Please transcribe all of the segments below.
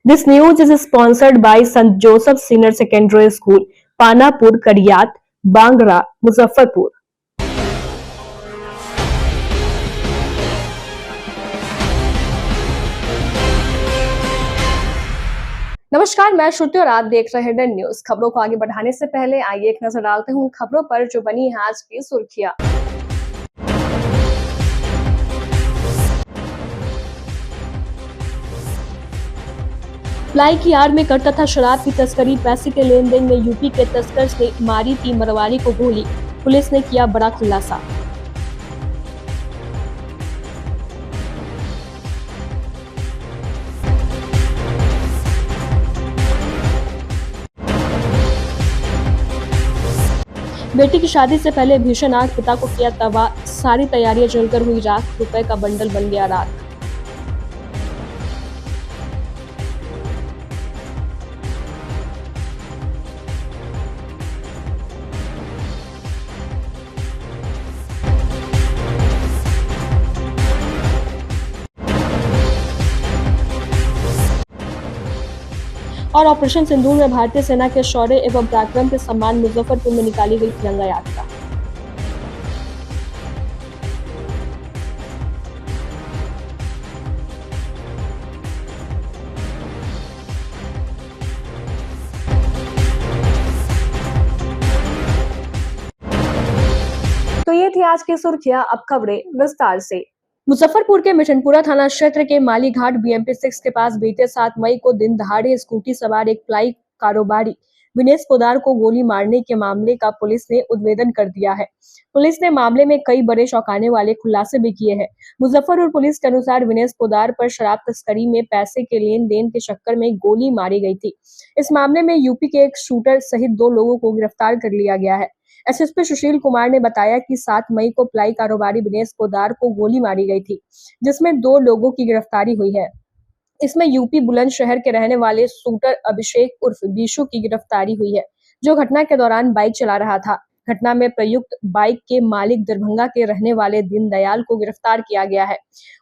This news is sponsored by St. Joseph Senior Secondary School, Panapur, Kariyat, Bangra, Muzaffarpur. नमस्कार, मैं श्रुति और आप देख रहे हैं न्यूज। खबरों को आगे बढ़ाने से पहले आइए एक नजर डालते हैं उन खबरों पर जो बनी है आज की सुर्खियां। प्लाई की आड़ में करता था शराब की तस्करी, पैसे के लेन देन में यूपी के तस्कर से मारी थी मरवाड़ी को गोली, पुलिस ने किया बड़ा खुलासा। बेटी की शादी से पहले भीषण आग, पिता को किया तबाह, सारी तैयारियां जलकर हुई राख, रुपए का बंडल बन गया राख। और ऑपरेशन सिंदूर में भारतीय सेना के शौर्य एवं पराक्रम के सम्मान मुजफ्फरपुर में निकाली गई तिरंगा यात्रा। तो ये थी आज की सुर्खियां, अब खबरें विस्तार से। मुजफ्फरपुर के मिठनपुरा थाना क्षेत्र के माली घाट BMP 6 के पास बीते 7 मई को दिन दहाड़े स्कूटी सवार एक प्लाई कारोबारी विनेश पोदार को गोली मारने के मामले का पुलिस ने उद्भेदन कर दिया है। पुलिस ने मामले में कई बड़े चौंकाने वाले खुलासे भी किए हैं। मुजफ्फरपुर पुलिस के अनुसार विनेश पोदार पर शराब तस्करी में पैसे के लेन देन के चक्कर में गोली मारी गई थी। इस मामले में यूपी के एक शूटर सहित 2 लोगों को गिरफ्तार कर लिया गया है। SSP सुशील कुमार ने बताया कि 7 मई को प्लाई कारोबारी विनेश पोदार को गोली मारी गई थी, जिसमें 2 लोगों की गिरफ्तारी हुई है। इसमें यूपी बुलंदशहर के रहने वाले शूटर अभिषेक उर्फ बीशु की गिरफ्तारी हुई है, जो घटना के दौरान बाइक चला रहा था। घटना में प्रयुक्त बाइक के मालिक दरभंगा के रहने वाले दीनदयाल को गिरफ्तार किया गया है।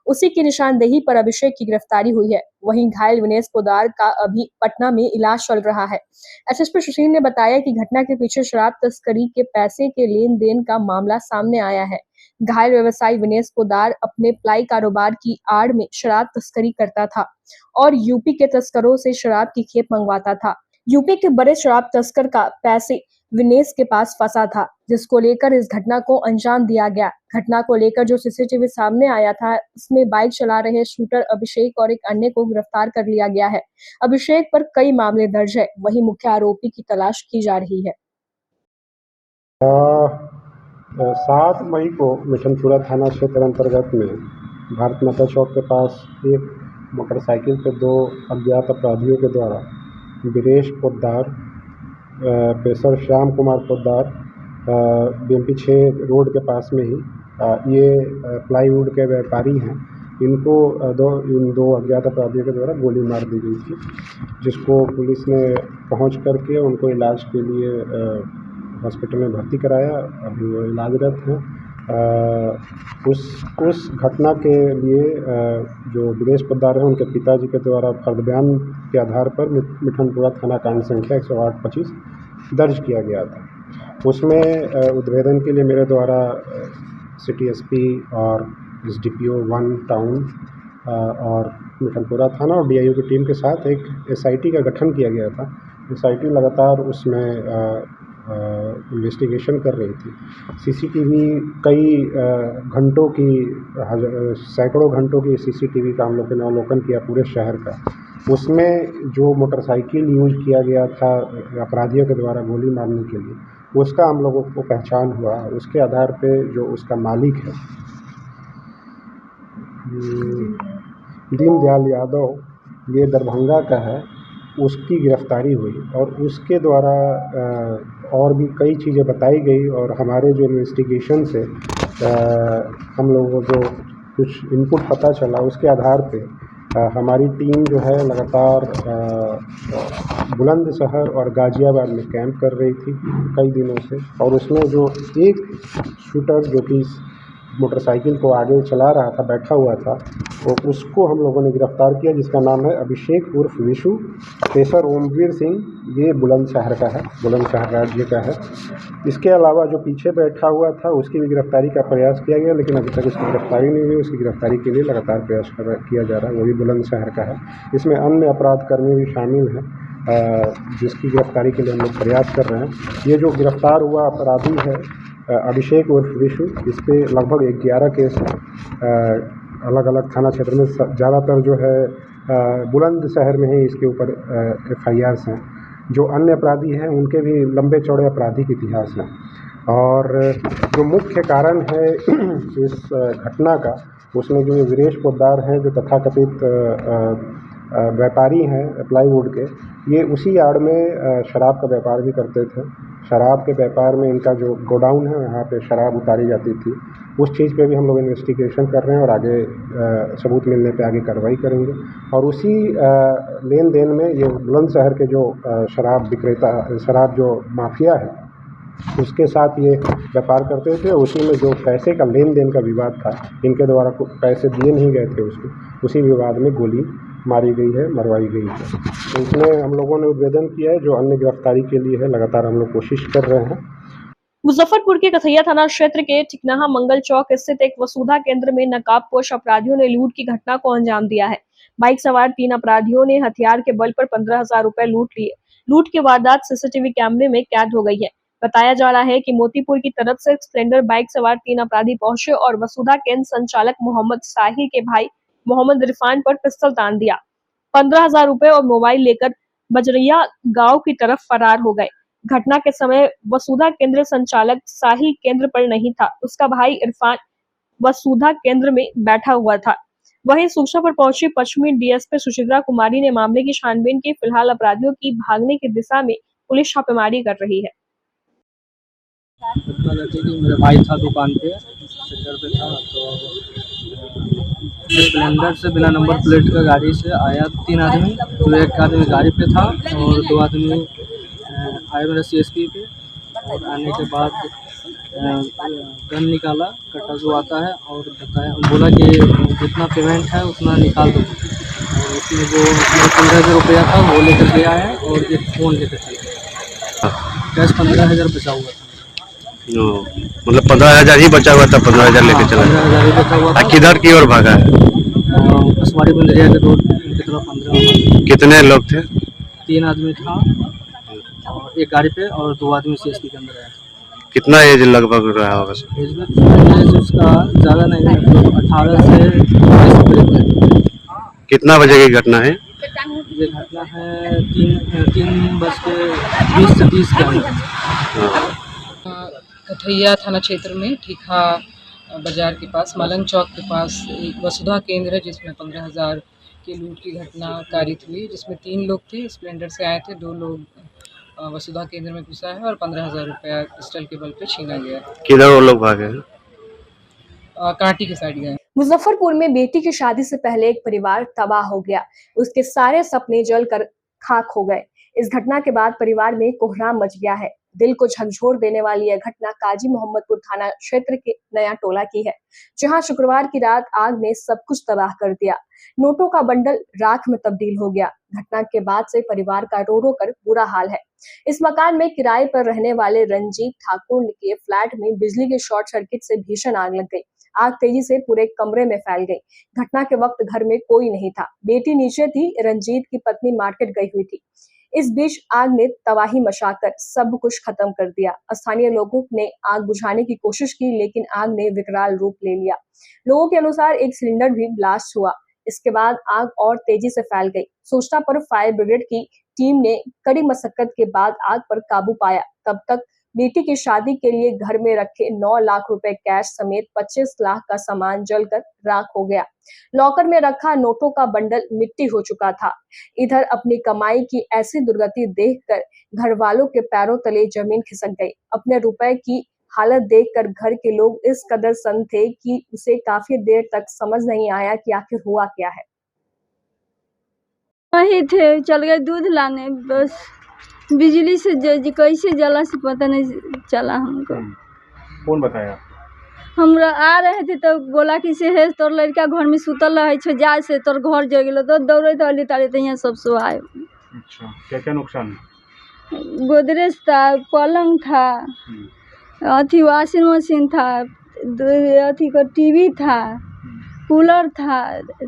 उसी की निशानदेही पर अभिषेक की गिरफ्तारी हुई है। वहीं घायल विनेश पोदार का अभी पटना में इलाज चल रहा है। SSP सुशील ने बताया कि घटना के पीछे शराब तस्करी के पैसे के लेन देन का मामला सामने आया है। घायल व्यवसायी विनेश पोदार अपने प्लाई कारोबार की आड़ में शराब तस्करी करता था और यूपी के तस्करों से शराब की खेप मंगवाता था। यूपी के बड़े शराब तस्कर का पैसे विनेश के पास फंसा था, जिसको लेकर इस घटना को अंजाम दिया गया। घटना को लेकर जो CCTV सामने आया था, उसमें बाइक चला रहे शूटर अभिषेक और एक अन्य को गिरफ्तार कर लिया गया है। अभिषेक पर कई मामले दर्ज है, वहीं मुख्य आरोपी की तलाश की जा रही है। 7 मई को मिठनपुरा थाना क्षेत्र अंतर्गत में भारत माता चौक के पास एक मोटरसाइकिल पर 2 अज्ञात अपराधियों के द्वारा Viresh Poddar, pressure Shyam Kumar Poddar, BMP 6 road के पास में ही ये प्लाईवुड के व्यापारी हैं। इनको इन दो अज्ञात अपराधियों के द्वारा गोली मार दी गई थी, जिसको पुलिस ने पहुंच करके उनको इलाज के लिए हॉस्पिटल में भर्ती कराया। अभी वो इलाजरत हैं। उस घटना के लिए जो विनेश पोद्दार हैं, उनके पिताजी के द्वारा फर्द बयान के आधार पर मिठनपुरा थाना कांड संख्या 108-25 दर्ज किया गया था। उसमें उद्भेदन के लिए मेरे द्वारा सिटी SP और SDPO 1 टाउन और मिठनपुरा थाना और DIO की टीम के साथ एक SIT का गठन किया गया था। SIT लगातार उसमें इन्वेस्टिगेशन कर रही थी। CCTV कई घंटों की, सैकड़ों घंटों की CCTV का हम लोग ने अवलोकन किया पूरे शहर का। उसमें जो मोटरसाइकिल यूज किया गया था अपराधियों के द्वारा गोली मारने के लिए, उसका हम लोगों को पहचान हुआ। उसके आधार पे जो उसका मालिक है दीनदयाल यादव, ये दरभंगा का है, उसकी गिरफ्तारी हुई और उसके द्वारा और भी कई चीज़ें बताई गई। और हमारे जो इन्वेस्टिगेशन से हम लोगों को जो कुछ इनपुट पता चला, उसके आधार पे हमारी टीम जो है लगातार बुलंदशहर और गाज़ियाबाद में कैंप कर रही थी कई दिनों से। और उसमें जो एक शूटर जो कि मोटरसाइकिल को आगे चला रहा था, बैठा हुआ था, तो उसको हम लोगों ने गिरफ्तार किया, जिसका नाम है अभिषेक उर्फ विशु। पेशर ओमवीर सिंह, ये बुलंदशहर का है, बुलंदशहर राज्य का है। इसके अलावा जो पीछे बैठा हुआ था उसकी भी गिरफ्तारी का प्रयास किया गया, लेकिन अभी तक उसकी गिरफ्तारी नहीं हुई। उसकी गिरफ्तारी के लिए लगातार प्रयास किया जा रहा है, वो भी बुलंदशहर का है। इसमें अन्य अपराधकर्मी भी शामिल हैं, जिसकी गिरफ्तारी के लिए हम लोग प्रयास कर रहे हैं। ये जो गिरफ्तार हुआ अपराधी है अभिषेक उर्फ विशु, इस पे लगभग 11 केस हैं, अलग अलग थाना क्षेत्र में। ज़्यादातर जो है बुलंदशहर में ही इसके ऊपर FIRs हैं। जो अन्य अपराधी हैं उनके भी लंबे चौड़े आपराधिक इतिहास हैं। और जो मुख्य कारण है इस घटना का, उसमें जो ये वीरेश पोद्दार हैं, जो तथाकथित व्यापारी हैं प्लाईवुड के, ये उसी आड़ में शराब का व्यापार भी करते थे। शराब के व्यापार में इनका जो गोडाउन है, वहाँ पे शराब उतारी जाती थी। उस चीज़ पे भी हम लोग इन्वेस्टिगेशन कर रहे हैं और आगे सबूत मिलने पे आगे कार्रवाई करेंगे। और उसी लेन देन में ये बुलंदशहर के जो शराब विक्रेता, शराब जो माफिया है, उसके साथ ये व्यापार करते थे। उसी में जो पैसे का लेन देन का विवाद था, इनके द्वारा कुछ पैसे दिए नहीं गए थे उसको, उसी विवाद में गोली मारी गई है, मरवाई गई है। तो इसमें हम लोगों ने उद्भेदन किया है, जो अन्य गिरफ्तारी के लिए है। लगातार हम लोग कोशिश कर रहे हैं। मुजफ्फरपुर के कथैया थाना क्षेत्र के ठिकनाहा मंगल चौक स्थित एक वसुधा केंद्र में नकाबपोश अपराधियों ने लूट की घटना को अंजाम दिया है। बाइक सवार 3 अपराधियों ने हथियार के बल पर 15,000 रुपए लूट लिए। लूट की वारदात सीसीटीवी कैमरे में कैद हो गई है। बताया जा रहा है कि मोतीपुर की तरफ से स्प्लेंडर बाइक सवार 3 अपराधी पहुंचे और वसुधा केंद्र संचालक मोहम्मद साहिल के भाई मोहम्मद इरफान पर पिस्तौल तान दिया। 15,000 रुपए और मोबाइल लेकर बजरिया गांव की तरफ फरार हो गए। घटना के समय वसुधा केंद्र संचालक साहिल केंद्र पर नहीं था, उसका भाई इरफान वसुधा केंद्र में बैठा हुआ था। वहीं सूचना पर पहुंची पश्चिमी डीएसपी सुचित्रा कुमारी ने मामले की छानबीन की। फिलहाल अपराधियों की भागने की दिशा में पुलिस छापेमारी कर रही है। मेरा भाई था दुकान पे, सेंटर पे था, तो स्प्लेंडर से बिना नंबर प्लेट का गाड़ी से आया 3 आदमी। तो एक आदमी गाड़ी पे था और 2 आदमी आए मेरा CSP पे। और आने के बाद गन निकाला, कट्टा जो आता है, और बताया, बोला कि जितना पेमेंट है उतना निकाल दो। और उसमें जो 15,000 रुपया था वो लेकर गया है और एक फ़ोन लेकर चल गया। कैश 15,000 बचा हुआ था। मतलब 15,000 ही बचा हुआ था, 15,000 लेके चला। 15,000 ही बचा हुआ था। किधर की ओर भागा है? कसवाड़ी बंदरिया के रोड की तरफ 15। कितने लोग थे? 3 आदमी था और एक गाड़ी पे, और 2 आदमी CSP के अंदर आया। कितना एज लगभग रहा होगा? एज उसका ज़्यादा नहीं है, तो 18 से 22 के करीब है। कितना बजे की घटना है? ये घटना है 3:20 से 30 के अंदर। कथैया थाना क्षेत्र में ठीका बाजार के पास मलंग चौक के पास एक वसुधा केंद्र है, जिसमें 15,000 की लूट की घटना कारित हुई, जिसमें 3 लोग थे, स्प्लेंडर से आए थे। 2 लोग वसुधा केंद्र में घुसा है और 15,000 रुपया पिस्टल के बल पे छीना गया। किधर वो लोग भागे हैं? कांटी के साइड गए। मुजफ्फरपुर में बेटी की शादी से पहले एक परिवार तबाह हो गया। उसके सारे सपने जलकर खाक हो गए। इस घटना के बाद परिवार में कोहराम मच गया है। दिल को झकझोर देने वाली यह घटना काजी मोहम्मदपुर थाना क्षेत्र के नया टोला की है, जहां शुक्रवार की रात आग ने सब कुछ तबाह कर दिया। नोटों का बंडल राख में तब्दील हो गया। घटना के बाद से परिवार का रो रो कर बुरा हाल है। इस मकान में किराए पर रहने वाले रंजीत ठाकुर के फ्लैट में बिजली के शॉर्ट सर्किट से भीषण आग लग गई। आग तेजी से पूरे कमरे में फैल गई। घटना के वक्त घर में कोई नहीं था। बेटी नीचे थी, रंजीत की पत्नी मार्केट गई हुई थी। इस बीच आग ने तबाही मचाकर सब कुछ खत्म कर दिया। स्थानीय लोगों ने आग बुझाने की कोशिश की, लेकिन आग ने विकराल रूप ले लिया। लोगों के अनुसार एक सिलेंडर भी ब्लास्ट हुआ। इसके बाद आग और तेजी से फैल गई। सूचना पर फायर ब्रिगेड की टीम ने कड़ी मशक्कत के बाद आग पर काबू पाया। तब तक बेटी की शादी के लिए घर में रखे 9 लाख रुपए कैश समेत 25 लाख का सामान जलकर राख हो गया। लॉकर में रखा नोटों का बंडल मिट्टी हो चुका था। इधर अपनी कमाई की ऐसी दुर्गति देखकर घर वालों के पैरों तले जमीन खिसक गई। अपने रुपए की हालत देखकर घर के लोग इस कदर सन्न थे कि उसे काफी देर तक समझ नहीं आया कि आखिर हुआ क्या है। वही थे, चल गए दूध लाने, बस बिजली से कैसे जला से पता नहीं चला हमको। कौन बताया? हमरा आ रहे थे तो बोला कि से है तोर लड़का घर में सुतल रहे छो जा से तोर घर जल गेलो तो दौड़े तो अली तारे तो यहाँ सब सो आए। अच्छा, क्या क्या नुकसान है? गोदरेज था, पलंग था, अथी वॉशिंग मशीन था, अथी को टीवी था, कूलर था,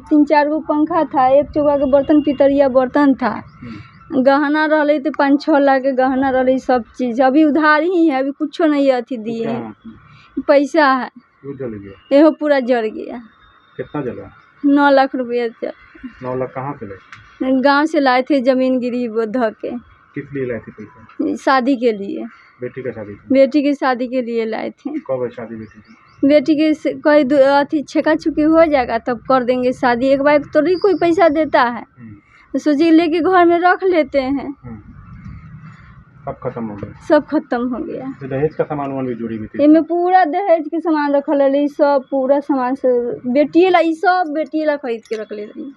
3-4 गो पंखा था, एक चौका के बर्तन पितरिया बर्तन था, गहना रहे थे 5-6 लाख के गहना रहे सब चीज़। अभी उधार ही है, अभी कुछ नहीं अथी दिए हैं, पैसा है वो जल गया। यहो पूरा जल गया। कितना जला? 9 लाख रुपया 9 लाख कहाँ से ले? गांव से लाए थे, जमीन गिरी वो ध के। किस लिए लाए थे पैसा? शादी के लिए, बेटी का शादी थी? बेटी की शादी के लिए लाए थे। कब है शादी बेटी की? बेटी के कोई अथी छेका छुकी हो जाएगा तब कर देंगे शादी। एक बार तो नहीं कोई पैसा देता है तो सोचिए लेके घर में रख लेते हैं। सब खत्म हो गया? सब खत्म हो गया। तो दहेज का सामान वामान भी जुड़ी हुई थी? इनमें पूरा दहेज के सामान रखल रही, सब पूरा सामान से बेटिए ला, सब बेटिए ला खरीद के रख ले रही।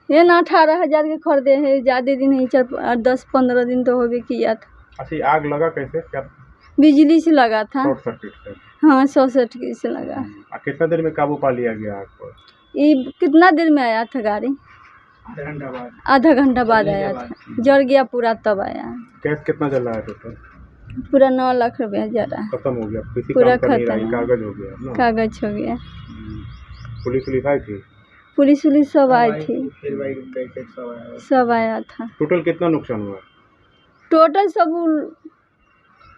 ये ना 18,000 के खरीदे हैं, ज़्यादा दिन नहीं, 10-15 दिन तो हो भी किया था। अच्छा, आग लगा कैसे? क्या बिजली से लगा था? शॉर्ट सर्किट से? हाँ, शॉर्ट सर्किट से लगा। कितना देर में काबू पा लिया गया आग पर? ये कितना देर में आया था गाड़ी? आधा घंटा बाद आया था, जल गया पूरा तब आया। गैस कितना जल रहा है टोटल? पूरा 9 लाख रुपया जला, खत्म हो गया, किसी पूरा काम का नहीं रहा, खत्म। कागज हो गया ना? कागज हो गया। पुलिस आई थी? पुलिस सब आई थी, सब आया था। टोटल कितना नुकसान हुआ? टोटल सब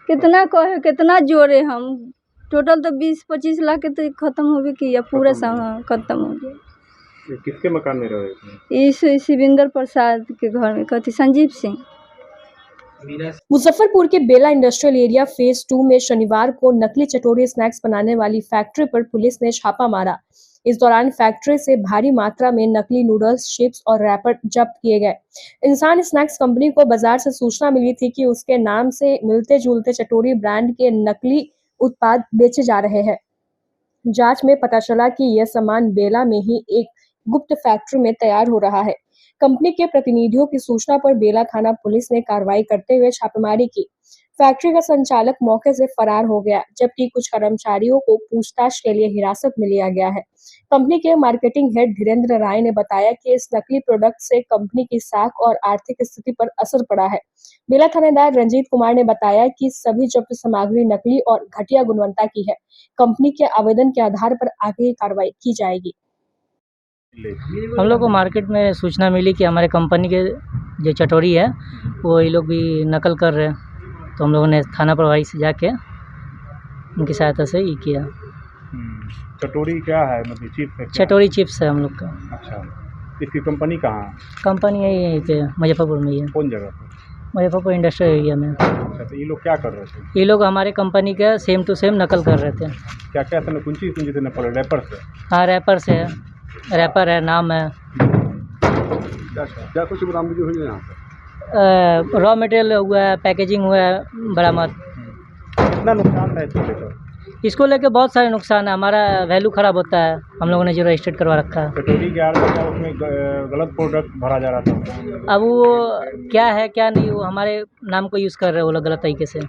कितना कहे कितना जोड़े हम, टोटल तो 20-25 लाख के तो खत्म हो भी किया, पूरा सामान खत्म हो गया। किसके मकान में रहे थे? इस शिवेंद्र प्रसाद के घर में, कहती संजीव सिंह। मुजफ्फरपुर के बेला इंडस्ट्रियल एरिया फेज 2 में शनिवार को नकली चटोरी स्नैक्स बनाने वाली फैक्ट्री पर पुलिस ने छापा मारा। इस दौरान फैक्ट्री से भारी मात्रा में नकली नूडल्स, चिप्स और रैपर जब्त किए गए। इंसान स्नैक्स कंपनी को बाजार से सूचना मिली थी कि उसके नाम से मिलते जुलते चटोरी ब्रांड के नकली उत्पाद बेचे जा रहे हैं। जांच में पता चला कि यह सामान बेला में ही एक गुप्त फैक्ट्री में तैयार हो रहा है। कंपनी के प्रतिनिधियों की सूचना पर बेला थाना पुलिस ने कार्रवाई करते हुए छापेमारी की। फैक्ट्री का संचालक मौके से फरार हो गया, जबकि कुछ कर्मचारियों को पूछताछ के लिए हिरासत में लिया गया है। कंपनी के मार्केटिंग हेड धीरेन्द्र राय ने बताया कि इस नकली प्रोडक्ट से कंपनी की साख और आर्थिक स्थिति पर असर पड़ा है। बेला थानेदार रंजीत कुमार ने बताया कि सभी जब्त सामग्री नकली और घटिया गुणवत्ता की है। कंपनी के आवेदन के आधार पर आगे कार्रवाई की जाएगी। हम लोग को मार्केट में सूचना मिली कि हमारे कंपनी के जो चटोरी है वो ये लोग भी नकल कर रहे हैं, तो हम लोगों ने थाना प्रभारी से जाके उनकी सहायता से ये किया। चटोरी क्या है? मतलब चिप्स है? चटोरी चिप्स है हम लोग का। अच्छा, इसकी कंपनी कहाँ है? कंपनी यही पे मुजफ्फरपुर में ही है। कौन जगह पर? मुजफ्फरपुर इंडस्ट्रियल एरिया में। अच्छा, तो ये लोग क्या कर रहे थे? ये लोग हमारे कंपनी का सेम टू सेम नकल कर रहे थे। क्या क्या से कौन चीज़ से नकल? रैपर से? हाँ, रैपर से है, रैपर है, नाम है। क्या कुछ बरामदगी हुई है यहाँ पर? रॉ मटेरियल हुआ है, पैकेजिंग हुआ है बरामद। कितना नुकसान है इसको लेकर? इसको लेके बहुत सारे नुकसान है, हमारा वैल्यू ख़राब होता है, हम लोगों ने जो रजिस्टर्ड करवा रखा है। चटोरी के आड़ में उसमें गलत प्रोडक्ट भरा जा रहा था। अब वो क्या है क्या नहीं, वो हमारे नाम को यूज़ कर रहे हैं वो लोग गलत तरीके से।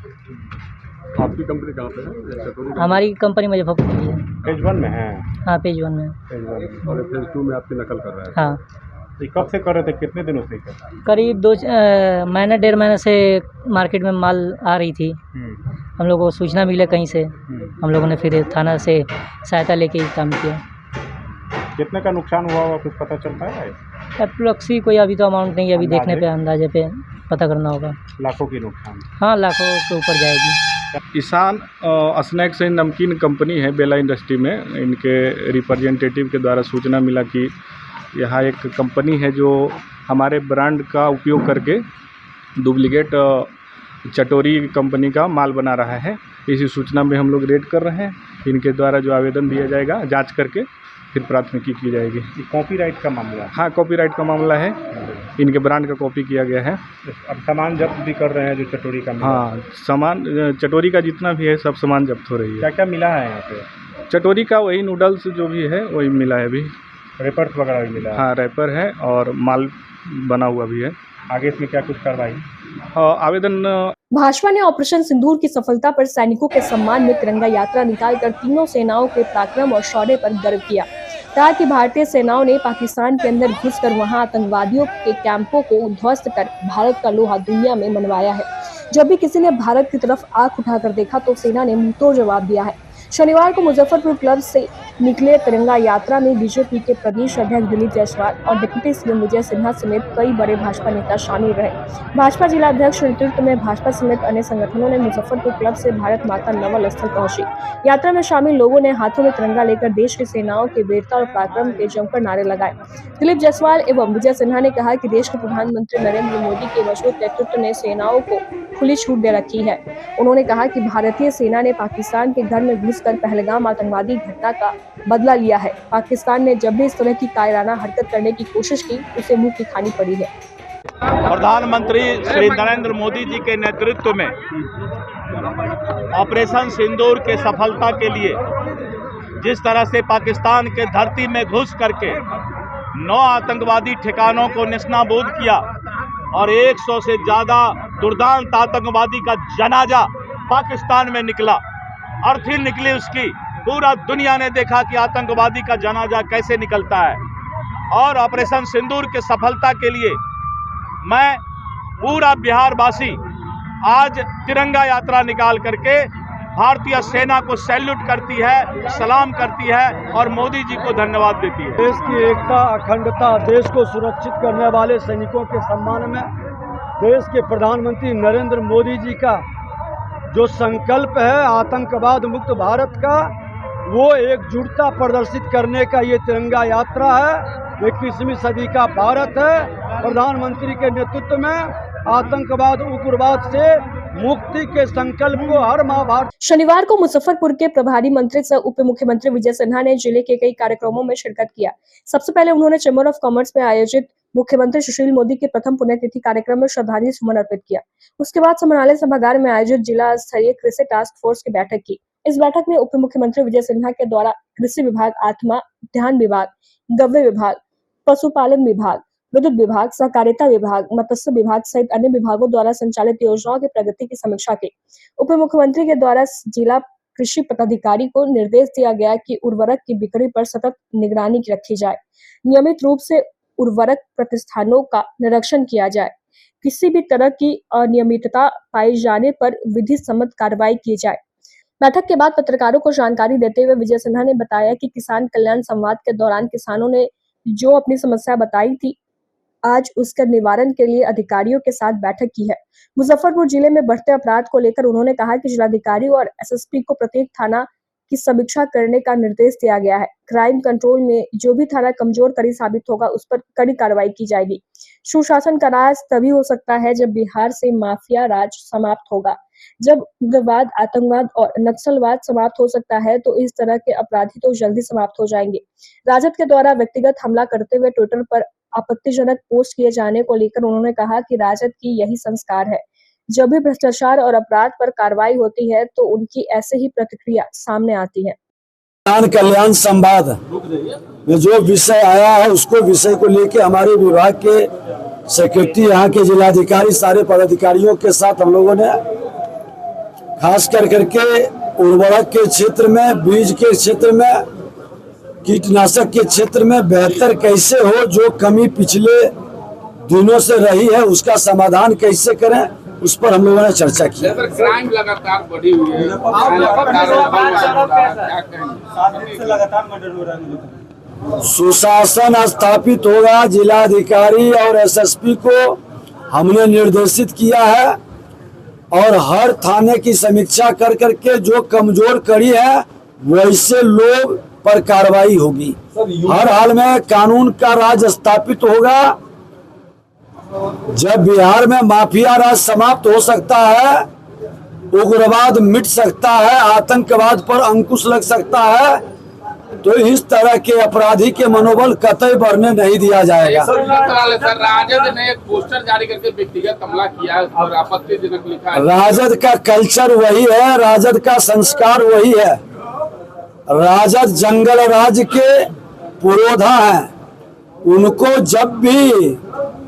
आपकी कंपनी कहाँ पे है? चटोरी हमारी कंपनी मुजफ्फरपुर में है। फेज 1 में है? हाँ, पेज 1 में। फेज 1 और फेज 2 में आपकी नकल कर रहा है? हाँ, तो ये कब से कर रहे थे? कितने दिनों से कर रहे थे? करीब 2 महीने 1.5 महीने से मार्केट में माल आ रही थी। हम लोगों को सूचना मिले कहीं से, हम लोगों ने फिर थाना से सहायता लेके काम किया। कितने का नुकसान हुआ कुछ पता चलता है? अप्रोक्सी कोई अभी तो अमाउंट नहीं है, अभी देखने पे अंदाजे पे पता करना होगा। लाखों की नुकसान? हाँ, लाखों के ऊपर जाएगी। ईशान स्नैक्स एंड नमकीन कंपनी है बेला इंडस्ट्री में। इनके रिप्रेजेंटेटिव के द्वारा सूचना मिला कि यहाँ एक कंपनी है जो हमारे ब्रांड का उपयोग करके डुप्लीकेट चटोरी कंपनी का माल बना रहा है। इसी सूचना में हम लोग रेड कर रहे हैं। इनके द्वारा जो आवेदन दिया जाएगा, जांच करके फिर प्राथमिकी की जाएगी। कॉपीराइट का मामला? हाँ, कॉपीराइट का मामला है, इनके ब्रांड का कॉपी किया गया है। अब सामान जब्त भी कर रहे हैं जो चटोरी का? हाँ, सामान चटोरी का जितना भी है सब सामान जब्त हो रही है। क्या क्या मिला है यहाँ पे? चटोरी का वही नूडल्स जो भी है वही मिला है अभी। रेपर्स वगैरह भी मिला है? हाँ, रैपर है और माल बना हुआ भी है। आगे इसमें क्या कुछ कार्रवाई? आवेदन भाजपा ने ऑपरेशन सिंदूर की सफलता पर सैनिकों के सम्मान में तिरंगा यात्रा निकालकर तीनों सेनाओं के पराक्रम और शौर्य पर गर्व किया। कहा कि भारतीय सेनाओं ने पाकिस्तान के अंदर घुसकर वहां आतंकवादियों के कैंपों को ध्वस्त कर भारत का लोहा दुनिया में मनवाया है। जब भी किसी ने भारत की तरफ आंख उठाकर देखा तो सेना ने मुंहतोड़ जवाब दिया है। शनिवार को मुजफ्फरपुर क्लब से निकले तिरंगा यात्रा में बीजेपी के प्रदेश अध्यक्ष दिलीप जायसवाल और डिप्टी सीएम विजय सिन्हा समेत कई बड़े भाजपा नेता शामिल रहे। भाजपा जिला अध्यक्ष नेतृत्व में भाजपा समेत अन्य संगठनों ने मुजफ्फरपुर क्लब से भारत माता नवल स्थल पहुंची। यात्रा में शामिल लोगों ने हाथों में तिरंगा लेकर देश की सेनाओं के वीरता और पराक्रम के जमकर नारे लगाए। दिलीप जायसवाल एवं विजय सिन्हा ने कहा कि देश के प्रधानमंत्री नरेंद्र मोदी के मजबूत नेतृत्व ने सेनाओं को खुली छूट दे रखी है। उन्होंने कहा कि भारतीय सेना ने पाकिस्तान के घर में घुसकर पहलगाम आतंकवादी घटना का बदला लिया है। पाकिस्तान ने जब भी इस तरह की कायराना हरकत करने की कोशिश की उसे मुंह की खानी पड़ी है। प्रधानमंत्री श्री नरेंद्र मोदी जी के नेतृत्व में ऑपरेशन सिंदूर के सफलता के लिए जिस तरह से पाकिस्तान के धरती में घुस करके 9 आतंकवादी ठिकानों को नेस्तनाबूद किया और 100 से ज़्यादा दुर्दांत आतंकवादी का जनाजा पाकिस्तान में निकला, अर्थी निकली उसकी। पूरा दुनिया ने देखा कि आतंकवादी का जनाजा कैसे निकलता है। और ऑपरेशन सिंदूर के सफलता के लिए मैं पूरा बिहारवासी आज तिरंगा यात्रा निकाल करके भारतीय सेना को सैल्यूट करती है, सलाम करती है और मोदी जी को धन्यवाद देती है। देश की एकता, अखंडता, देश को सुरक्षित करने वाले सैनिकों के सम्मान में देश के प्रधानमंत्री नरेंद्र मोदी जी का जो संकल्प है आतंकवाद मुक्त भारत का, वो एकजुटता प्रदर्शित करने का ये तिरंगा यात्रा है। 21वीं सदी का भारत है। प्रधानमंत्री के नेतृत्व में आतंकवाद, उग्रवाद से मुक्ति के संकल्प को हर माह भारत। शनिवार को मुजफ्फरपुर के प्रभारी मंत्री सह उप मुख्यमंत्री विजय सिन्हा ने जिले के कई कार्यक्रमों में शिरकत किया। सबसे पहले उन्होंने चैम्बर ऑफ कॉमर्स में आयोजित मुख्यमंत्री सुशील मोदी के प्रथम पुण्यतिथि कार्यक्रम में श्रद्धांजलि सुमन अर्पित किया। उसके बाद समराले सभागार में आयोजित जिला स्तरीय कृषि टास्क फोर्स की बैठक की। इस बैठक में उप मुख्यमंत्री विजय सिन्हा के द्वारा कृषि विभाग, आत्मा ध्यान विभाग, गव्य विभाग, पशुपालन विभाग, विद्युत विभाग, सहकारिता विभाग, मत्स्य विभाग सहित अन्य विभागों द्वारा संचालित योजनाओं की प्रगति की समीक्षा की। उप मुख्यमंत्री के द्वारा जिला कृषि पदाधिकारी को निर्देश दिया गया कि उर्वरक की बिक्री पर सतत निगरानी रखी जाए। नियमित रूप से उर्वरक प्रतिष्ठानों का निरीक्षण किया जाए। किसी भी तरह की अनियमितता पाए जाने पर विधि सम्मत कार्रवाई की जाए। बैठक के बाद पत्रकारों को जानकारी देते हुए विजय सिन्हा ने बताया कि किसान कल्याण संवाद के दौरान किसानों ने जो अपनी समस्या बताई थी, आज उसके निवारण के लिए अधिकारियों के साथ बैठक की है। मुजफ्फरपुर जिले में बढ़ते अपराध को लेकर उन्होंने कहा कि जिलाधिकारी और एसएसपी को प्रत्येक थाना की समीक्षा करने का निर्देश दिया गया है। क्राइम कंट्रोल में जो भी थाना कमजोर कड़ी साबित होगा उस पर कड़ी कार्रवाई की जाएगी। सुशासन का राज तभी हो सकता है जब बिहार से माफिया राज समाप्त होगा। जब उग्रवाद, आतंकवाद और नक्सलवाद समाप्त हो सकता है तो इस तरह के अपराधी तो जल्दी समाप्त हो जाएंगे। राजद के द्वारा व्यक्तिगत हमला करते हुए ट्विटर पर आपत्तिजनक पोस्ट किए जाने को लेकर उन्होंने कहा कि राजद की यही संस्कार है। जब भी भ्रष्टाचार और अपराध पर कार्रवाई होती है तो उनकी ऐसे ही प्रतिक्रिया सामने आती है। किसान कल्याण संवाद में जो विषय आया है उसको विषय को लेके हमारे विभाग के सेक्रेटरी, यहाँ के जिलाधिकारी, सारे पदाधिकारियों के साथ हम लोगों ने खास करके उर्वरक के क्षेत्र में, बीज के क्षेत्र में, कीटनाशक के क्षेत्र में बेहतर कैसे हो, जो कमी पिछले दिनों से रही है उसका समाधान कैसे करें, उस पर हम लोगों ने चर्चा की। क्राइम लगातार बढ़ी हुई है, सुशासन स्थापित होगा। जिलाधिकारी और एसएसपी को हमने निर्देशित किया है और हर थाने की समीक्षा कर करके जो कमजोर कड़ी है वैसे लोग पर कार्रवाई होगी। हर हाल में कानून का राज स्थापित होगा। जब बिहार में माफिया राज समाप्त हो सकता है, उग्रवाद मिट सकता है, आतंकवाद पर अंकुश लग सकता है, तो इस तरह के अपराधी के मनोबल कतई बढ़ने नहीं दिया जाएगा। सर, राजद ने एक पोस्टर जारी करके व्यक्तिगत हमला किया है और आपत्तिजनक लिखा है। राजद का कल्चर वही है, राजद का संस्कार वही है। राजद जंगल राज के पुरोधा हैं। उनको जब भी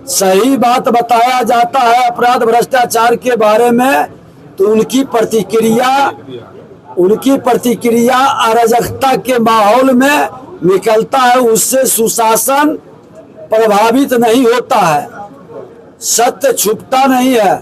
सही बात बताया जाता है अपराध भ्रष्टाचार के बारे में, तो उनकी प्रतिक्रिया अराजकता के माहौल में निकलता है, उससे सुशासन प्रभावित नहीं होता है, सत्य छुपता नहीं है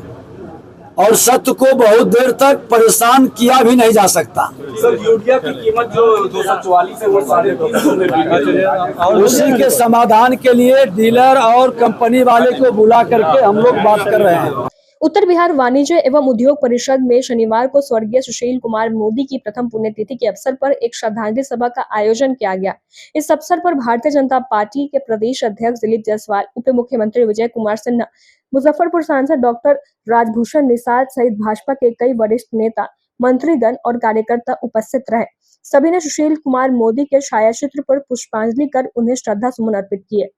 और सत्य को बहुत देर तक परेशान किया भी नहीं जा सकता। सर, यूरिया की कीमत जो 244 है वो 350 में बिक रही है। उसी के समाधान के लिए डीलर और कंपनी वाले को बुला करके हम लोग बात कर रहे हैं। उत्तर बिहार वाणिज्य एवं उद्योग परिषद में शनिवार को स्वर्गीय सुशील कुमार मोदी की प्रथम पुण्यतिथि के अवसर पर एक श्रद्धांजलि सभा का आयोजन किया गया। इस अवसर पर भारतीय जनता पार्टी के प्रदेश अध्यक्ष दिलीप जायसवाल, उप मुख्यमंत्री विजय कुमार सिन्हा, मुजफ्फरपुर सांसद डॉक्टर राजभूषण निषाद सहित भाजपा के कई वरिष्ठ नेता, मंत्रीगण और कार्यकर्ता उपस्थित रहे। सभी ने सुशील कुमार मोदी के छायाचित्र पर पुष्पांजलि कर उन्हें श्रद्धा सुमन अर्पित किए।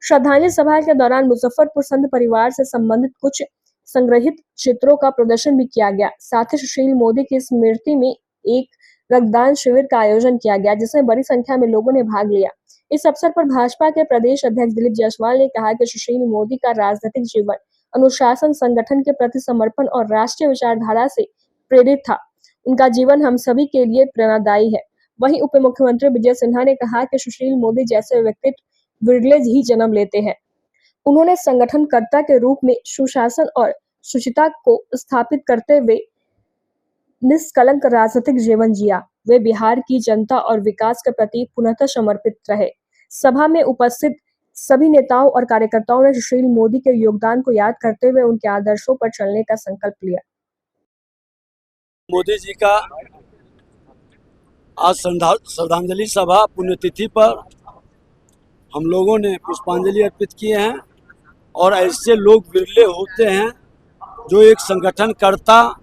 श्रद्धांजलि सभा के दौरान मुजफ्फरपुर संत परिवार से संबंधित कुछ संग्रहित चित्रों का प्रदर्शन भी किया गया। साथ ही सुशील मोदी की स्मृति में एक रक्तदान शिविर का आयोजन किया गया, जिसमें बड़ी संख्या में लोगों ने भाग लिया। इस अवसर पर भाजपा के प्रदेश अध्यक्ष दिलीप जायसवाल ने कहा कि सुशील मोदी का राजनीतिक जीवन अनुशासन, संगठन के प्रति समर्पण और राष्ट्रीय विचारधारा से प्रेरित था। उनका जीवन हम सभी के लिए प्रेरणादायी है। वहीं उप मुख्यमंत्री विजय सिन्हा ने कहा कि सुशील मोदी जैसे व्यक्तित्व विरले ही जन्म लेते हैं। उन्होंने संगठनकर्ता के रूप में सुशासन और शुचिता को स्थापित करते हुए निष्कलंक राजनीतिक जीवन जिया। वे बिहार की जनता और विकास के प्रति पुनः समर्पित रहे। सभा में उपस्थित सभी नेताओं और कार्यकर्ताओं ने सुशील मोदी के योगदान को याद करते हुए उनके आदर्शों पर चलने का संकल्प लिया। मोदी जी का आज श्रद्धांजलि सभा पुण्यतिथि पर हम लोगों ने पुष्पांजलि अर्पित किए हैं और ऐसे लोग विरले होते हैं जो एक संगठनकर्ता,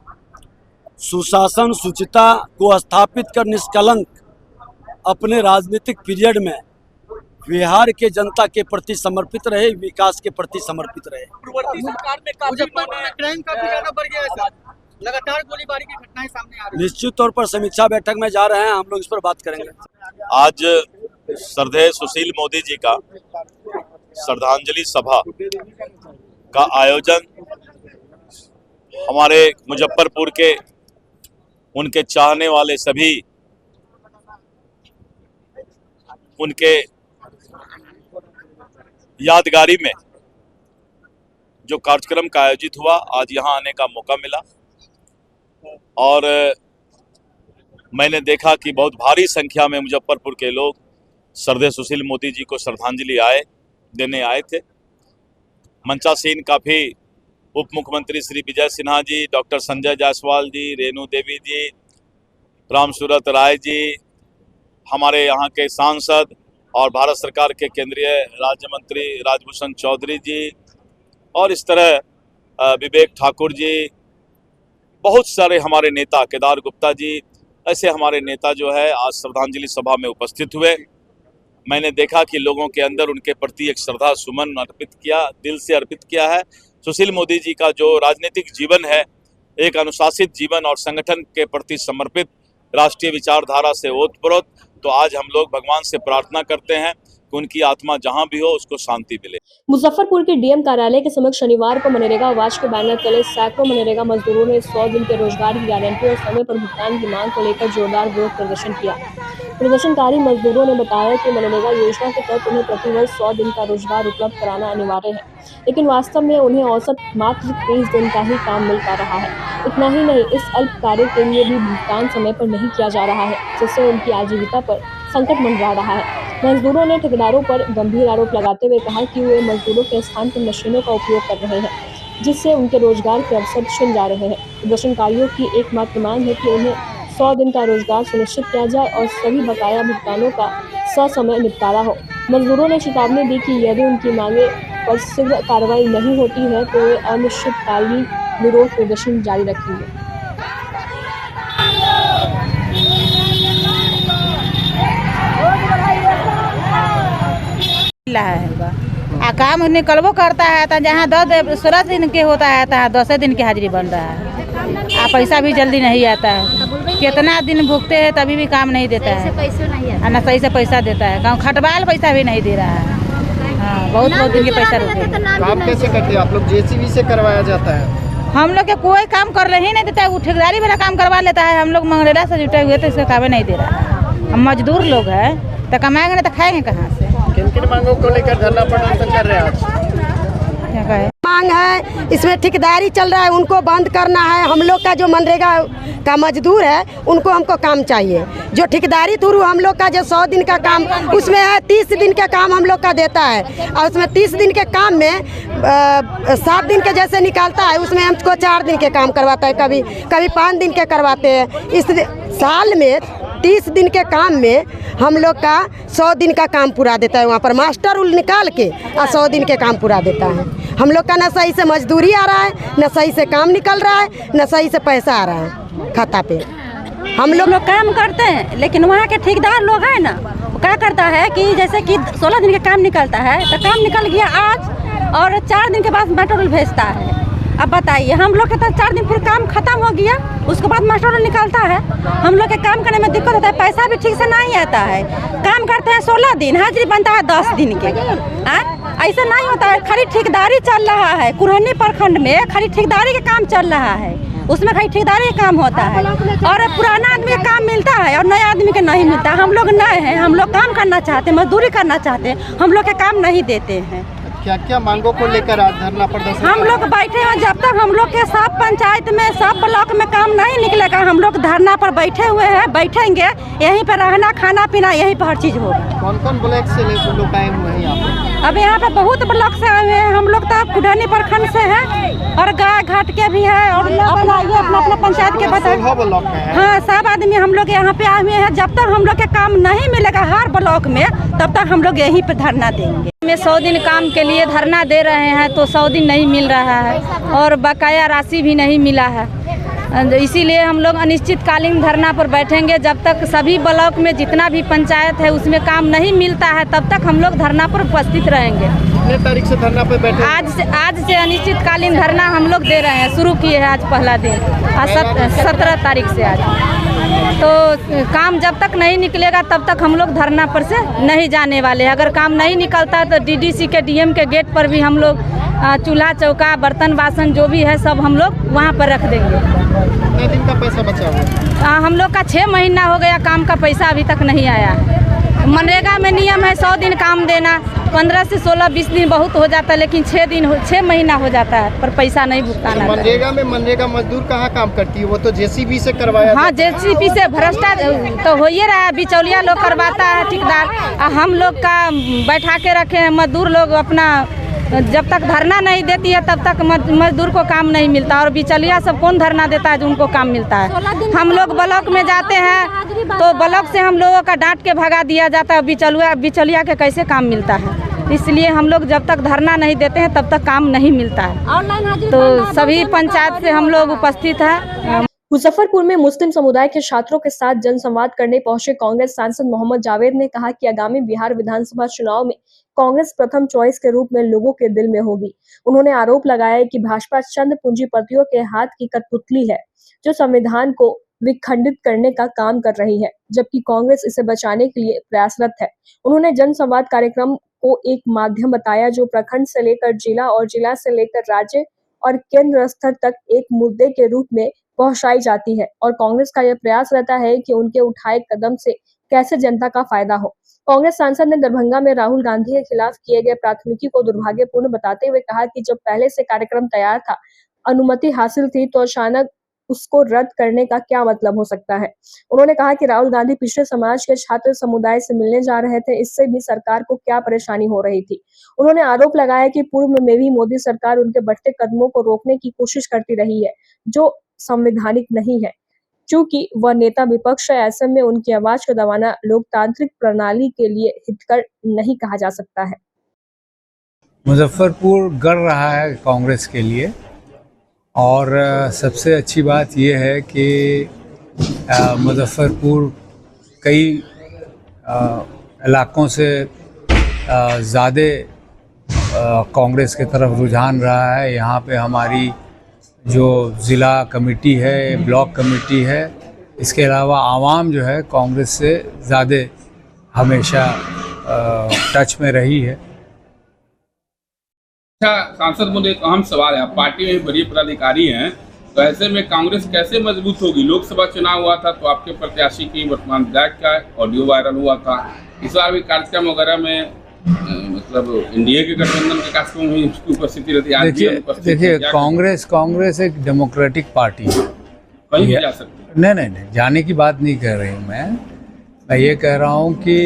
सुशासन, शुचिता को स्थापित कर निष्कलंक अपने राजनीतिक पीरियड में बिहार के जनता के प्रति समर्पित रहे, विकास के प्रति समर्पित रहे। सरकार में क्राइम काफी ज्यादा बढ़ गया है सर, लगातार गोलीबारी की घटनाएं सामने आ रही हैं। निश्चित तौर पर समीक्षा बैठक में जा रहे हैं, हम लोग इस पर बात करेंगे। आज श्रद्धेय सुशील मोदी जी का श्रद्धांजलि सभा का आयोजन हमारे मुजफ्फरपुर के उनके चाहने वाले सभी उनके यादगारी में जो कार्यक्रम का आयोजित हुआ, आज यहाँ आने का मौका मिला और मैंने देखा कि बहुत भारी संख्या में मुजफ्फरपुर के लोग श्रद्धेय सुशील मोदी जी को श्रद्धांजलि देने आए थे। मंचासीन काफ़ी उप मुख्यमंत्री श्री विजय सिन्हा जी, डॉक्टर संजय जायसवाल जी, रेणु देवी जी, रामसूरत राय जी, हमारे यहाँ के सांसद और भारत सरकार के केंद्रीय राज्य मंत्री राजभूषण चौधरी जी और इस तरह विवेक ठाकुर जी, बहुत सारे हमारे नेता, केदार गुप्ता जी, ऐसे हमारे नेता जो है आज श्रद्धांजलि सभा में उपस्थित हुए। मैंने देखा कि लोगों के अंदर उनके प्रति एक श्रद्धा सुमन अर्पित किया, दिल से अर्पित किया है। सुशील मोदी जी का जो राजनीतिक जीवन है, एक अनुशासित जीवन और संगठन के प्रति समर्पित, राष्ट्रीय विचारधारा से ओतप्रोत, तो आज हम लोग भगवान से प्रार्थना करते हैं कि उनकी आत्मा जहां भी हो उसको शांति मिले। मुजफ्फरपुर के डीएम कार्यालय के समक्ष शनिवार को मनरेगा आवास के बैनर तले सैकड़ों मनरेगा मजदूरों ने 100 दिन के रोजगार की गारंटी और समय पर भुगतान की मांग को लेकर जोरदार विरोध प्रदर्शन किया। प्रदर्शनकारी मजदूरों ने बताया कि मनरेगा योजना के तहत उन्हें प्रतिवर्ष 100 दिन का रोजगार उपलब्ध कराना अनिवार्य है, लेकिन वास्तव में उन्हें औसत मात्र 30 दिन का ही काम मिल पा रहा है। इतना ही नहीं, इस अल्प कार्य के लिए भी भुगतान समय पर नहीं किया जा रहा है, जिससे उनकी आजीविका पर संकट मंडरा रहा है। मजदूरों ने ठेकेदारों पर गंभीर आरोप लगाते हुए कहा कि वे मजदूरों के स्थान पर मशीनों का उपयोग कर रहे हैं, जिससे उनके रोजगार के अवसर छिन जा रहे हैं। प्रदर्शनकारियों की एकमात्र मांग है कि उन्हें 100 दिन का रोजगार सुनिश्चित किया जाए और सभी बकाया भुगतानों का ससमय निपटारा हो। मजदूरों ने चेतावनी दी कि यदि उनकी मांगे पर शीघ्र कार्रवाई नहीं होती है तो वे अनिश्चितकालीन विरोध प्रदर्शन जारी रखेंगे। काम निकलबो करता है तो जहाँ 16 दिन के होता है तो 10 दिन की हाजिरी बन रहा है। पैसा भी जल्दी नहीं आता है, कितना दिन भुगते हैं तभी भी काम नहीं देता है, ना सही से पैसा देता है। गाँव खटवाल पैसा भी नहीं दे रहा है। हाँ, बहुत बहुत दिन के पैसा रुके। काम कैसे करते हैं आप लोग? जेसीबी से करवाया जाता है? हम लोग के कोई काम कर रहे ही नहीं देता है, वो ठेकेदारी वाला काम करवा लेता है। हम लोग मंगरेला से जुटे हुए तो इसका काम नहीं दे रहा है। हम मजदूर लोग हैं तो कमाएंगे नहीं तो खाएंगे कहाँ से? किन किन मांगों को लेकर धरना प्रदर्शन कर रहे हैं आज? क्या कहे? मांग है, इसमें ठेकेदारी चल रहा है, उनको बंद करना है। हम लोग का जो मनरेगा का मजदूर है उनको हमको काम चाहिए। जो ठेकेदारी थ्रू हम लोग का जो 100 दिन का काम उसमें है, 30 दिन का काम हम लोग का देता है और उसमें 30 दिन के काम में 7 दिन के जैसे निकालता है, उसमें हमको 4 दिन के काम करवाता है, कभी 5 दिन के करवाते हैं। इस साल में 30 दिन के काम में हम लोग का 100 दिन का काम पूरा देता है। वहाँ पर मास्टर उल निकाल के और 100 दिन के काम पूरा देता है। हम लोग का न सही से मजदूरी आ रहा है, न सही से काम निकल रहा है, न सही से पैसा आ रहा है खाता पे। हम लोग काम करते हैं लेकिन वहाँ के ठेकेदार लोग हैं ना, वो क्या करता है कि जैसे कि 16 दिन का काम निकलता है तो काम निकल गया आज और 4 दिन के बाद मास्टर भेजता है। अब बताइए, हम लोग के तो 4 दिन फिर काम खत्म हो गया, उसके बाद मास्टर निकालता है। हम लोग के काम करने में दिक्कत होता है, पैसा भी ठीक से नहीं आता है। काम करते हैं 16 दिन, हाजिरी बनता है 10 दिन के। ऐसा नहीं होता है। खाली ठेकेदारी चल रहा है, कुरहनी प्रखंड में खाली ठेकेदारी का काम चल रहा है, उसमें खाली ठेकेदारी का काम होता है और पुराना आदमी का काम मिलता है और नए आदमी के नहीं मिलता। हम लोग नए हैं, हम लोग काम करना चाहते हैं, मजदूरी करना चाहते हैं, हम लोग के काम नहीं देते हैं। क्या क्या मांगों को लेकर आज धरना प्रदर्शन? हम लोग बैठे हैं, जब तक हम लोग के सब पंचायत में सब ब्लॉक में काम नहीं निकलेगा हम लोग धरना पर बैठे हुए हैं, बैठेंगे। यहीं पर रहना खाना पीना यहीं पर हर चीज़ होगा। कौन कौन ब्लॉक से लोग आए हुए हैं यहाँ पे? अब यहाँ पे बहुत ब्लॉक से आए हुए हैं। हम लोग तो कुढ़नी प्रखंड से हैं और गाय घाट के भी है और अपना अपना पंचायत के बता। हाँ, सब आदमी हम लोग यहाँ पे आए हुए हैं। जब तक हम लोग के काम नहीं मिलेगा हर ब्लॉक में तब तक हम लोग यहीं पे धरना देंगे। में 100 दिन काम के लिए धरना दे रहे हैं तो 100 दिन नहीं मिल रहा है और बकाया राशि भी नहीं मिला है। इसीलिए हम लोग अनिश्चितकालीन धरना पर बैठेंगे। जब तक सभी ब्लॉक में जितना भी पंचायत है उसमें काम नहीं मिलता है तब तक हम लोग धरना पर उपस्थित रहेंगे। कितने तारीख से धरना पर बैठे? आज से अनिश्चितकालीन धरना हम लोग दे रहे हैं, शुरू किए हैं आज पहला दिन, 17 तारीख से आज। तो काम जब तक नहीं निकलेगा तब तक हम लोग धरना पर से नहीं जाने वाले। अगर काम नहीं निकलता है तो डीडीसी के डीएम के गेट पर भी हम लोग चूल्हा चौका बर्तन बासन जो भी है सब हम लोग वहाँ पर रख देंगे। कितने दिन का पैसा बचा हुआ है? हम लोग का 6 महीना हो गया, काम का पैसा अभी तक नहीं आया। मनरेगा में नियम है 100 दिन काम देना, 15 से 16-20 दिन बहुत हो जाता है, लेकिन 6 महीना हो जाता है पर पैसा नहीं भुगताना। मनरेगा में मनरेगा मजदूर कहाँ काम करती है? वो तो जेसीबी से करवाया। हाँ, जेसीबी से भ्रष्टाचार तो हो ही रहा है, बिचौलिया लोग करवाता है ठेकेदार। हम लोग का बैठा के रखे हैं मजदूर लोग अपना, जब तक धरना नहीं देती है तब तक मजदूर को काम नहीं मिलता और बिचौलिया सब कौन धरना देता है जो उनको काम मिलता है। हम लोग ब्लॉक में जाते हैं तो ब्लॉक से हम लोगों का डांट के भगा दिया जाता है। बिचौलिया के कैसे काम मिलता है? इसलिए हम लोग जब तक धरना नहीं देते हैं तब तक काम नहीं मिलता है। तो सभी पंचायत से हम लोग उपस्थित हैं। मुजफ्फरपुर में मुस्लिम समुदाय के छात्रों के साथ जनसंवाद करने पहुंचे कांग्रेस सांसद मोहम्मद जावेद ने कहा कि आगामी बिहार विधानसभा चुनाव में कांग्रेस प्रथम चॉइस के रूप में लोगों के दिल में होगी। उन्होंने आरोप लगाया कि भाजपा चंद पूंजीपतियों के हाथ की कठपुतली है जो संविधान को विखंडित करने का काम कर रही है, जबकि कांग्रेस इसे बचाने के लिए प्रयासरत है। उन्होंने जनसंवाद कार्यक्रम को एक माध्यम बताया जो प्रखंड से लेकर जिला और जिला से लेकर राज्य और केंद्र स्तर तक एक मुद्दे के रूप में पहुंचाई जाती है और कांग्रेस का यह प्रयास रहता है कि उनके उठाए कदम से कैसे जनता का फायदा हो। कांग्रेस सांसद ने दरभंगा में राहुल गांधी के खिलाफ किए गए प्राथमिकी को दुर्भाग्यपूर्ण बताते हुए कहा कि जब पहले से कार्यक्रम तैयार था, अनुमति हासिल थी, तो अचानक उसको रद्द करने का क्या मतलब हो सकता है। उन्होंने कहा कि राहुल गांधी पिछड़े समाज के छात्र समुदाय से मिलने जा रहे थे, इससे भी सरकार को क्या परेशानी हो रही थी। उन्होंने आरोप लगाया कि पूर्व में भी मोदी सरकार उनके बढ़ते कदमों को रोकने की कोशिश करती रही है जो संवैधानिक नहीं है। चूंकि वह नेता विपक्ष है, ऐसे में उनकी आवाज को दबाना लोकतांत्रिक प्रणाली के लिए हितकर नहीं कहा जा सकता है। मुजफ्फरपुर गढ़ रहा है कांग्रेस के लिए और सबसे अच्छी बात यह है कि मुजफ्फरपुर कई इलाकों से ज़्यादा कांग्रेस की तरफ रुझान रहा है। यहाँ पे हमारी जो ज़िला कमेटी है, ब्लॉक कमेटी है, इसके अलावा आवाम जो है कांग्रेस से ज़्यादा हमेशा टच में रही है अच्छा सांसद मुझे एक अहम सवाल है, आप पार्टी में बड़े पदाधिकारी हैं, तो ऐसे में कांग्रेस कैसे मजबूत होगी? लोकसभा चुनाव हुआ था तो आपके प्रत्याशी की वर्तमान विधायक का ऑडियो वायरल हुआ था, इस बार भी कार्यक्रम वगैरह में मतलब एनडीए के गठबंधन के कार्यक्रम में उसकी उपस्थिति रहती है। देखिए कांग्रेस एक डेमोक्रेटिक पार्टी है, कहीं भी जा सकती है। नहीं जाने की बात नहीं कर रही हूँ मैं ये कह रहा हूँ कि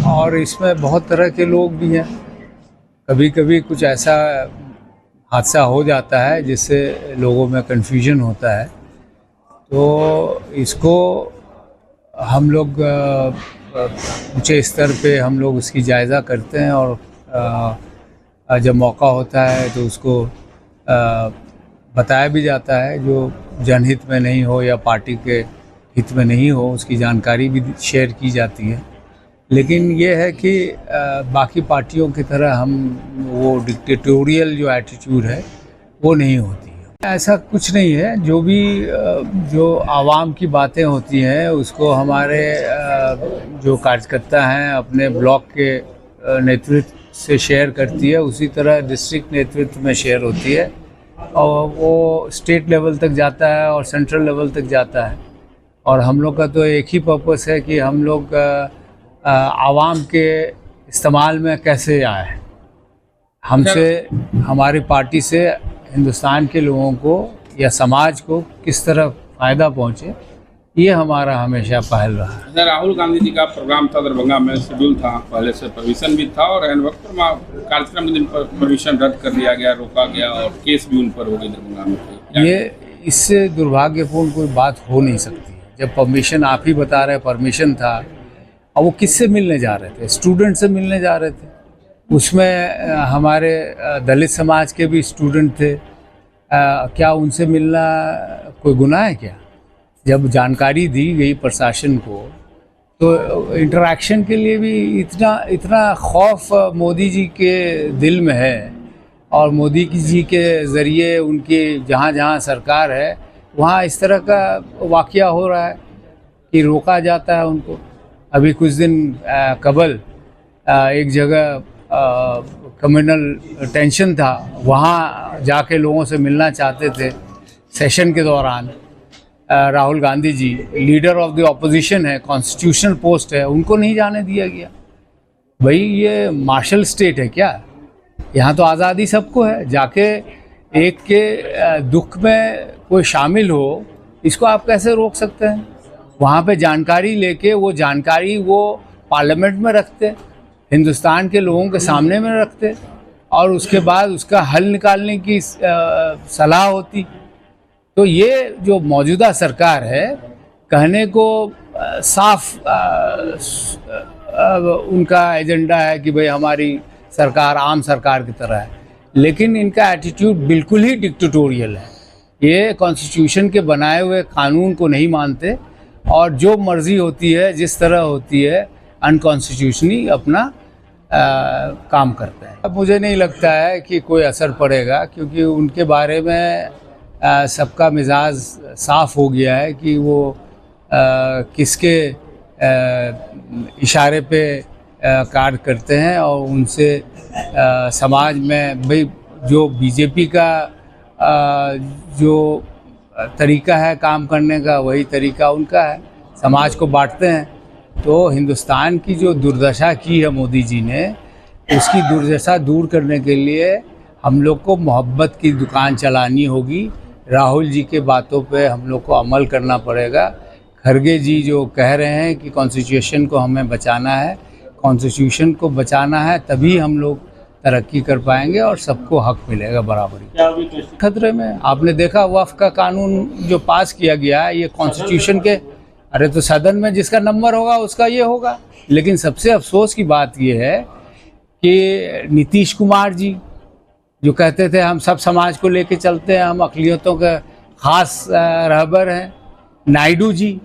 और इसमें बहुत तरह के लोग भी हैं, कभी कभी कुछ ऐसा हादसा हो जाता है जिससे लोगों में कन्फ्यूजन होता है, तो इसको हम लोग ऊंचे स्तर पे हम लोग उसकी जायज़ा करते हैं और जब मौका होता है तो उसको बताया भी जाता है, जो जनहित में नहीं हो या पार्टी के हित में नहीं हो उसकी जानकारी भी शेयर की जाती है। लेकिन ये है कि बाकी पार्टियों की तरह हम वो डिक्टेटोरियल जो एटीट्यूड है वो नहीं होती है, ऐसा कुछ नहीं है। जो आवाम की बातें होती हैं उसको हमारे जो कार्यकर्ता हैं अपने ब्लॉक के नेतृत्व से शेयर करती है, उसी तरह डिस्ट्रिक्ट नेतृत्व में शेयर होती है और वो स्टेट लेवल तक जाता है और सेंट्रल लेवल तक जाता है। और हम लोग का तो एक ही पर्पस है कि हम लोग आवाम के इस्तेमाल में कैसे आए, हमसे हमारी पार्टी से हिंदुस्तान के लोगों को या समाज को किस तरह फ़ायदा पहुँचे, ये हमारा हमेशा पहल रहा है। राहुल गांधी जी का प्रोग्राम था दरभंगा में, शेड्यूल था, पहले से परमिशन भी था और एन वक्त पर कार्यक्रम के दिन पर परमिशन रद्द कर दिया गया, रोका गया और केस भी उन पर हो गई दरभंगा में। ये इससे दुर्भाग्यपूर्ण कोई बात हो नहीं सकती। जब परमिशन आप ही बता रहे परमिशन था और वो किससे मिलने जा रहे थे? स्टूडेंट से मिलने जा रहे थे, उसमें हमारे दलित समाज के भी स्टूडेंट थे, क्या उनसे मिलना कोई गुनाह है क्या? जब जानकारी दी गई प्रशासन को तो इंटरेक्शन के लिए भी इतना खौफ मोदी जी के दिल में है और मोदी जी के ज़रिए उनकी जहाँ सरकार है वहाँ इस तरह का वाक़या हो रहा है कि रोका जाता है उनको। अभी कुछ दिन कबल एक जगह कम्युनल टेंशन था, वहाँ जाके लोगों से मिलना चाहते थे सेशन के दौरान। Rahul Gandhi ji leader of the opposition है, कॉन्स्टिट्यूशनल पोस्ट है, उनको नहीं जाने दिया गया। भाई ये मार्शल स्टेट है क्या? यहाँ तो आज़ादी सबको है, जाके एक के दुख में कोई शामिल हो इसको आप कैसे रोक सकते हैं? वहाँ पे जानकारी लेके वो जानकारी वो पार्लियामेंट में रखते, हिंदुस्तान के लोगों के सामने में रखते और उसके बाद उसका हल निकालने की सलाह होती। तो ये जो मौजूदा सरकार है कहने को साफ उनका एजेंडा है कि भाई हमारी सरकार आम सरकार की तरह है, लेकिन इनका एटीट्यूड बिल्कुल ही डिक्टेटोरियल है। ये कॉन्स्टिट्यूशन के बनाए हुए कानून को नहीं मानते और जो मर्ज़ी होती है जिस तरह होती है अनकॉन्स्टिट्यूशनली अपना काम करते हैं। अब मुझे नहीं लगता है कि कोई असर पड़ेगा, क्योंकि उनके बारे में सबका मिजाज साफ़ हो गया है कि वो किसके इशारे पे कार्य करते हैं और उनसे समाज में भाई जो बीजेपी का जो तरीका है काम करने का वही तरीका उनका है, समाज को बांटते हैं। तो हिंदुस्तान की जो दुर्दशा की है मोदी जी ने, उसकी दुर्दशा दूर करने के लिए हम लोग को मोहब्बत की दुकान चलानी होगी। राहुल जी के बातों पे हम लोग को अमल करना पड़ेगा। खरगे जी जो कह रहे हैं कि कॉन्स्टिट्यूशन को हमें बचाना है, कॉन्स्टिट्यूशन को बचाना है तभी हम लोग तरक्की कर पाएंगे और सबको हक मिलेगा बराबरी। खतरे में आपने देखा वक्फ का कानून जो पास किया गया है, ये कॉन्स्टिट्यूशन के अरे तो सदन में जिसका नंबर होगा उसका ये होगा। लेकिन सबसे अफसोस की बात ये है कि नीतीश कुमार जी जो कहते थे हम सब समाज को लेके चलते हैं, हम अक़लियतों के ख़ास रहबर हैं, नायडू जी,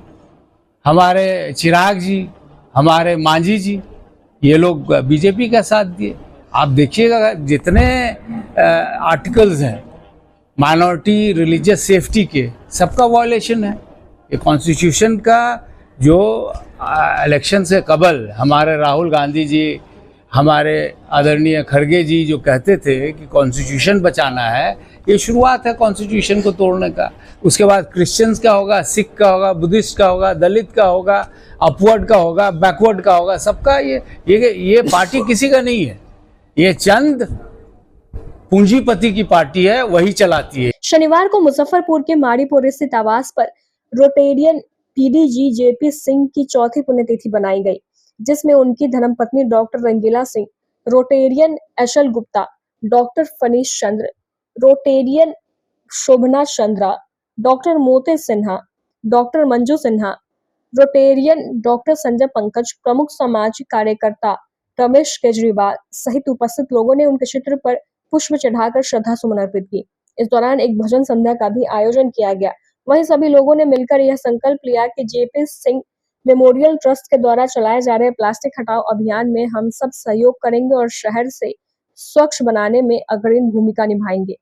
हमारे चिराग जी, हमारे मांझी जी, ये लोग बीजेपी का साथ दिए। आप देखिएगा जितने आर्टिकल्स हैं माइनॉरिटी रिलीजियस सेफ्टी के, सबका वायलेशन है। ये कॉन्स्टिट्यूशन का जो इलेक्शन से कबल हमारे राहुल गांधी जी, हमारे आदरणीय खड़गे जी जो कहते थे कि कॉन्स्टिट्यूशन बचाना है, ये शुरुआत है कॉन्स्टिट्यूशन को तोड़ने का। उसके बाद क्रिश्चियंस का होगा, सिख का होगा, बुद्धिस्ट का होगा, दलित का होगा, अपवर्ड का होगा, बैकवर्ड का होगा, सबका। ये पार्टी किसी का नहीं है, ये चंद पूंजीपति की पार्टी है, वही चलाती है। शनिवार को मुजफ्फरपुर के माड़ीपुर स्थित आवास पर रोटेरियन पीडीजी जेपी सिंह की चौथी पुण्यतिथि बनाई गई, जिसमें उनकी धर्मपत्नी डॉक्टर रंगीला सिंह, रोटेरियन एशल गुप्ता, डॉक्टर फनीश चंद्र, रोटेरियन शोभना चंद्रा, डॉक्टर मोते Sinha, doctor Manju Sinha, Rotarian doctor Sanjay Pankaj, प्रमुख सामाजिक कार्यकर्ता रमेश केजरीवाल सहित उपस्थित लोगों ने उनके चित्र पर पुष्प चढ़ाकर श्रद्धा सुमन अर्पित की। इस दौरान एक भजन संध्या का भी आयोजन किया गया। वहीं सभी लोगों ने मिलकर यह संकल्प लिया कि जेपी सिंह मेमोरियल ट्रस्ट के द्वारा चलाए जा रहे प्लास्टिक हटाओ अभियान में हम सब सहयोग करेंगे और शहर से स्वच्छ बनाने में अग्रणी भूमिका निभाएंगे।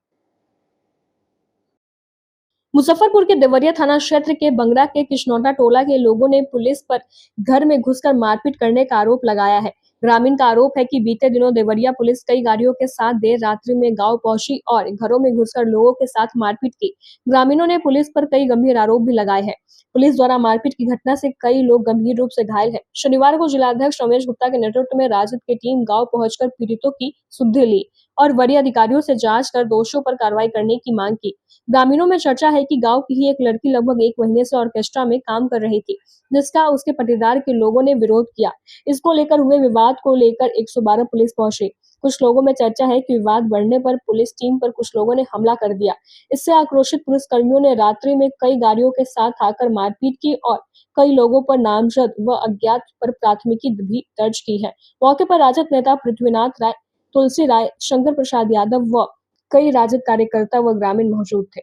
मुजफ्फरपुर के देवरिया थाना क्षेत्र के बंगरा के किशनौटा टोला के लोगों ने पुलिस पर घर में घुसकर मारपीट करने का आरोप लगाया है। ग्रामीण का आरोप है कि बीते दिनों देवरिया पुलिस कई गाड़ियों के साथ देर रात्रि में गांव पहुंची और घरों में घुसकर लोगों के साथ मारपीट की। ग्रामीणों ने पुलिस पर कई गंभीर आरोप भी लगाए हैं। पुलिस द्वारा मारपीट की घटना से कई लोग गंभीर रूप से घायल हैं। शनिवार को जिलाध्यक्ष रमेश गुप्ता के नेतृत्व में राजद की टीम गांव पहुंचकर पीड़ितों की सुधि ली और वरीय अधिकारियों से जांच कर दोषियों पर कार्रवाई करने की मांग की। ग्रामीणों में चर्चा है कि गांव की ही एक लड़की लगभग 1 महीने से ऑर्केस्ट्रा में काम कर रही थी, जिसका उसके पटीदार के लोगों ने विरोध किया। इसको लेकर हुए विवाद को लेकर 112 पुलिस पहुंची। कुछ लोगों में चर्चा है कि विवाद बढ़ने पर पुलिस टीम पर कुछ लोगों ने हमला कर दिया। इससे आक्रोशित पुलिसकर्मियों ने रात्रि में कई गाड़ियों के साथ आकर मारपीट की और कई लोगों पर नामजद व अज्ञात पर प्राथमिकी भी दर्ज की है। मौके पर राजद नेता पृथ्वीनाथ राय, तुलसी राय, शंकर प्रसाद यादव व कई राजद कार्यकर्ता व ग्रामीण मौजूद थे।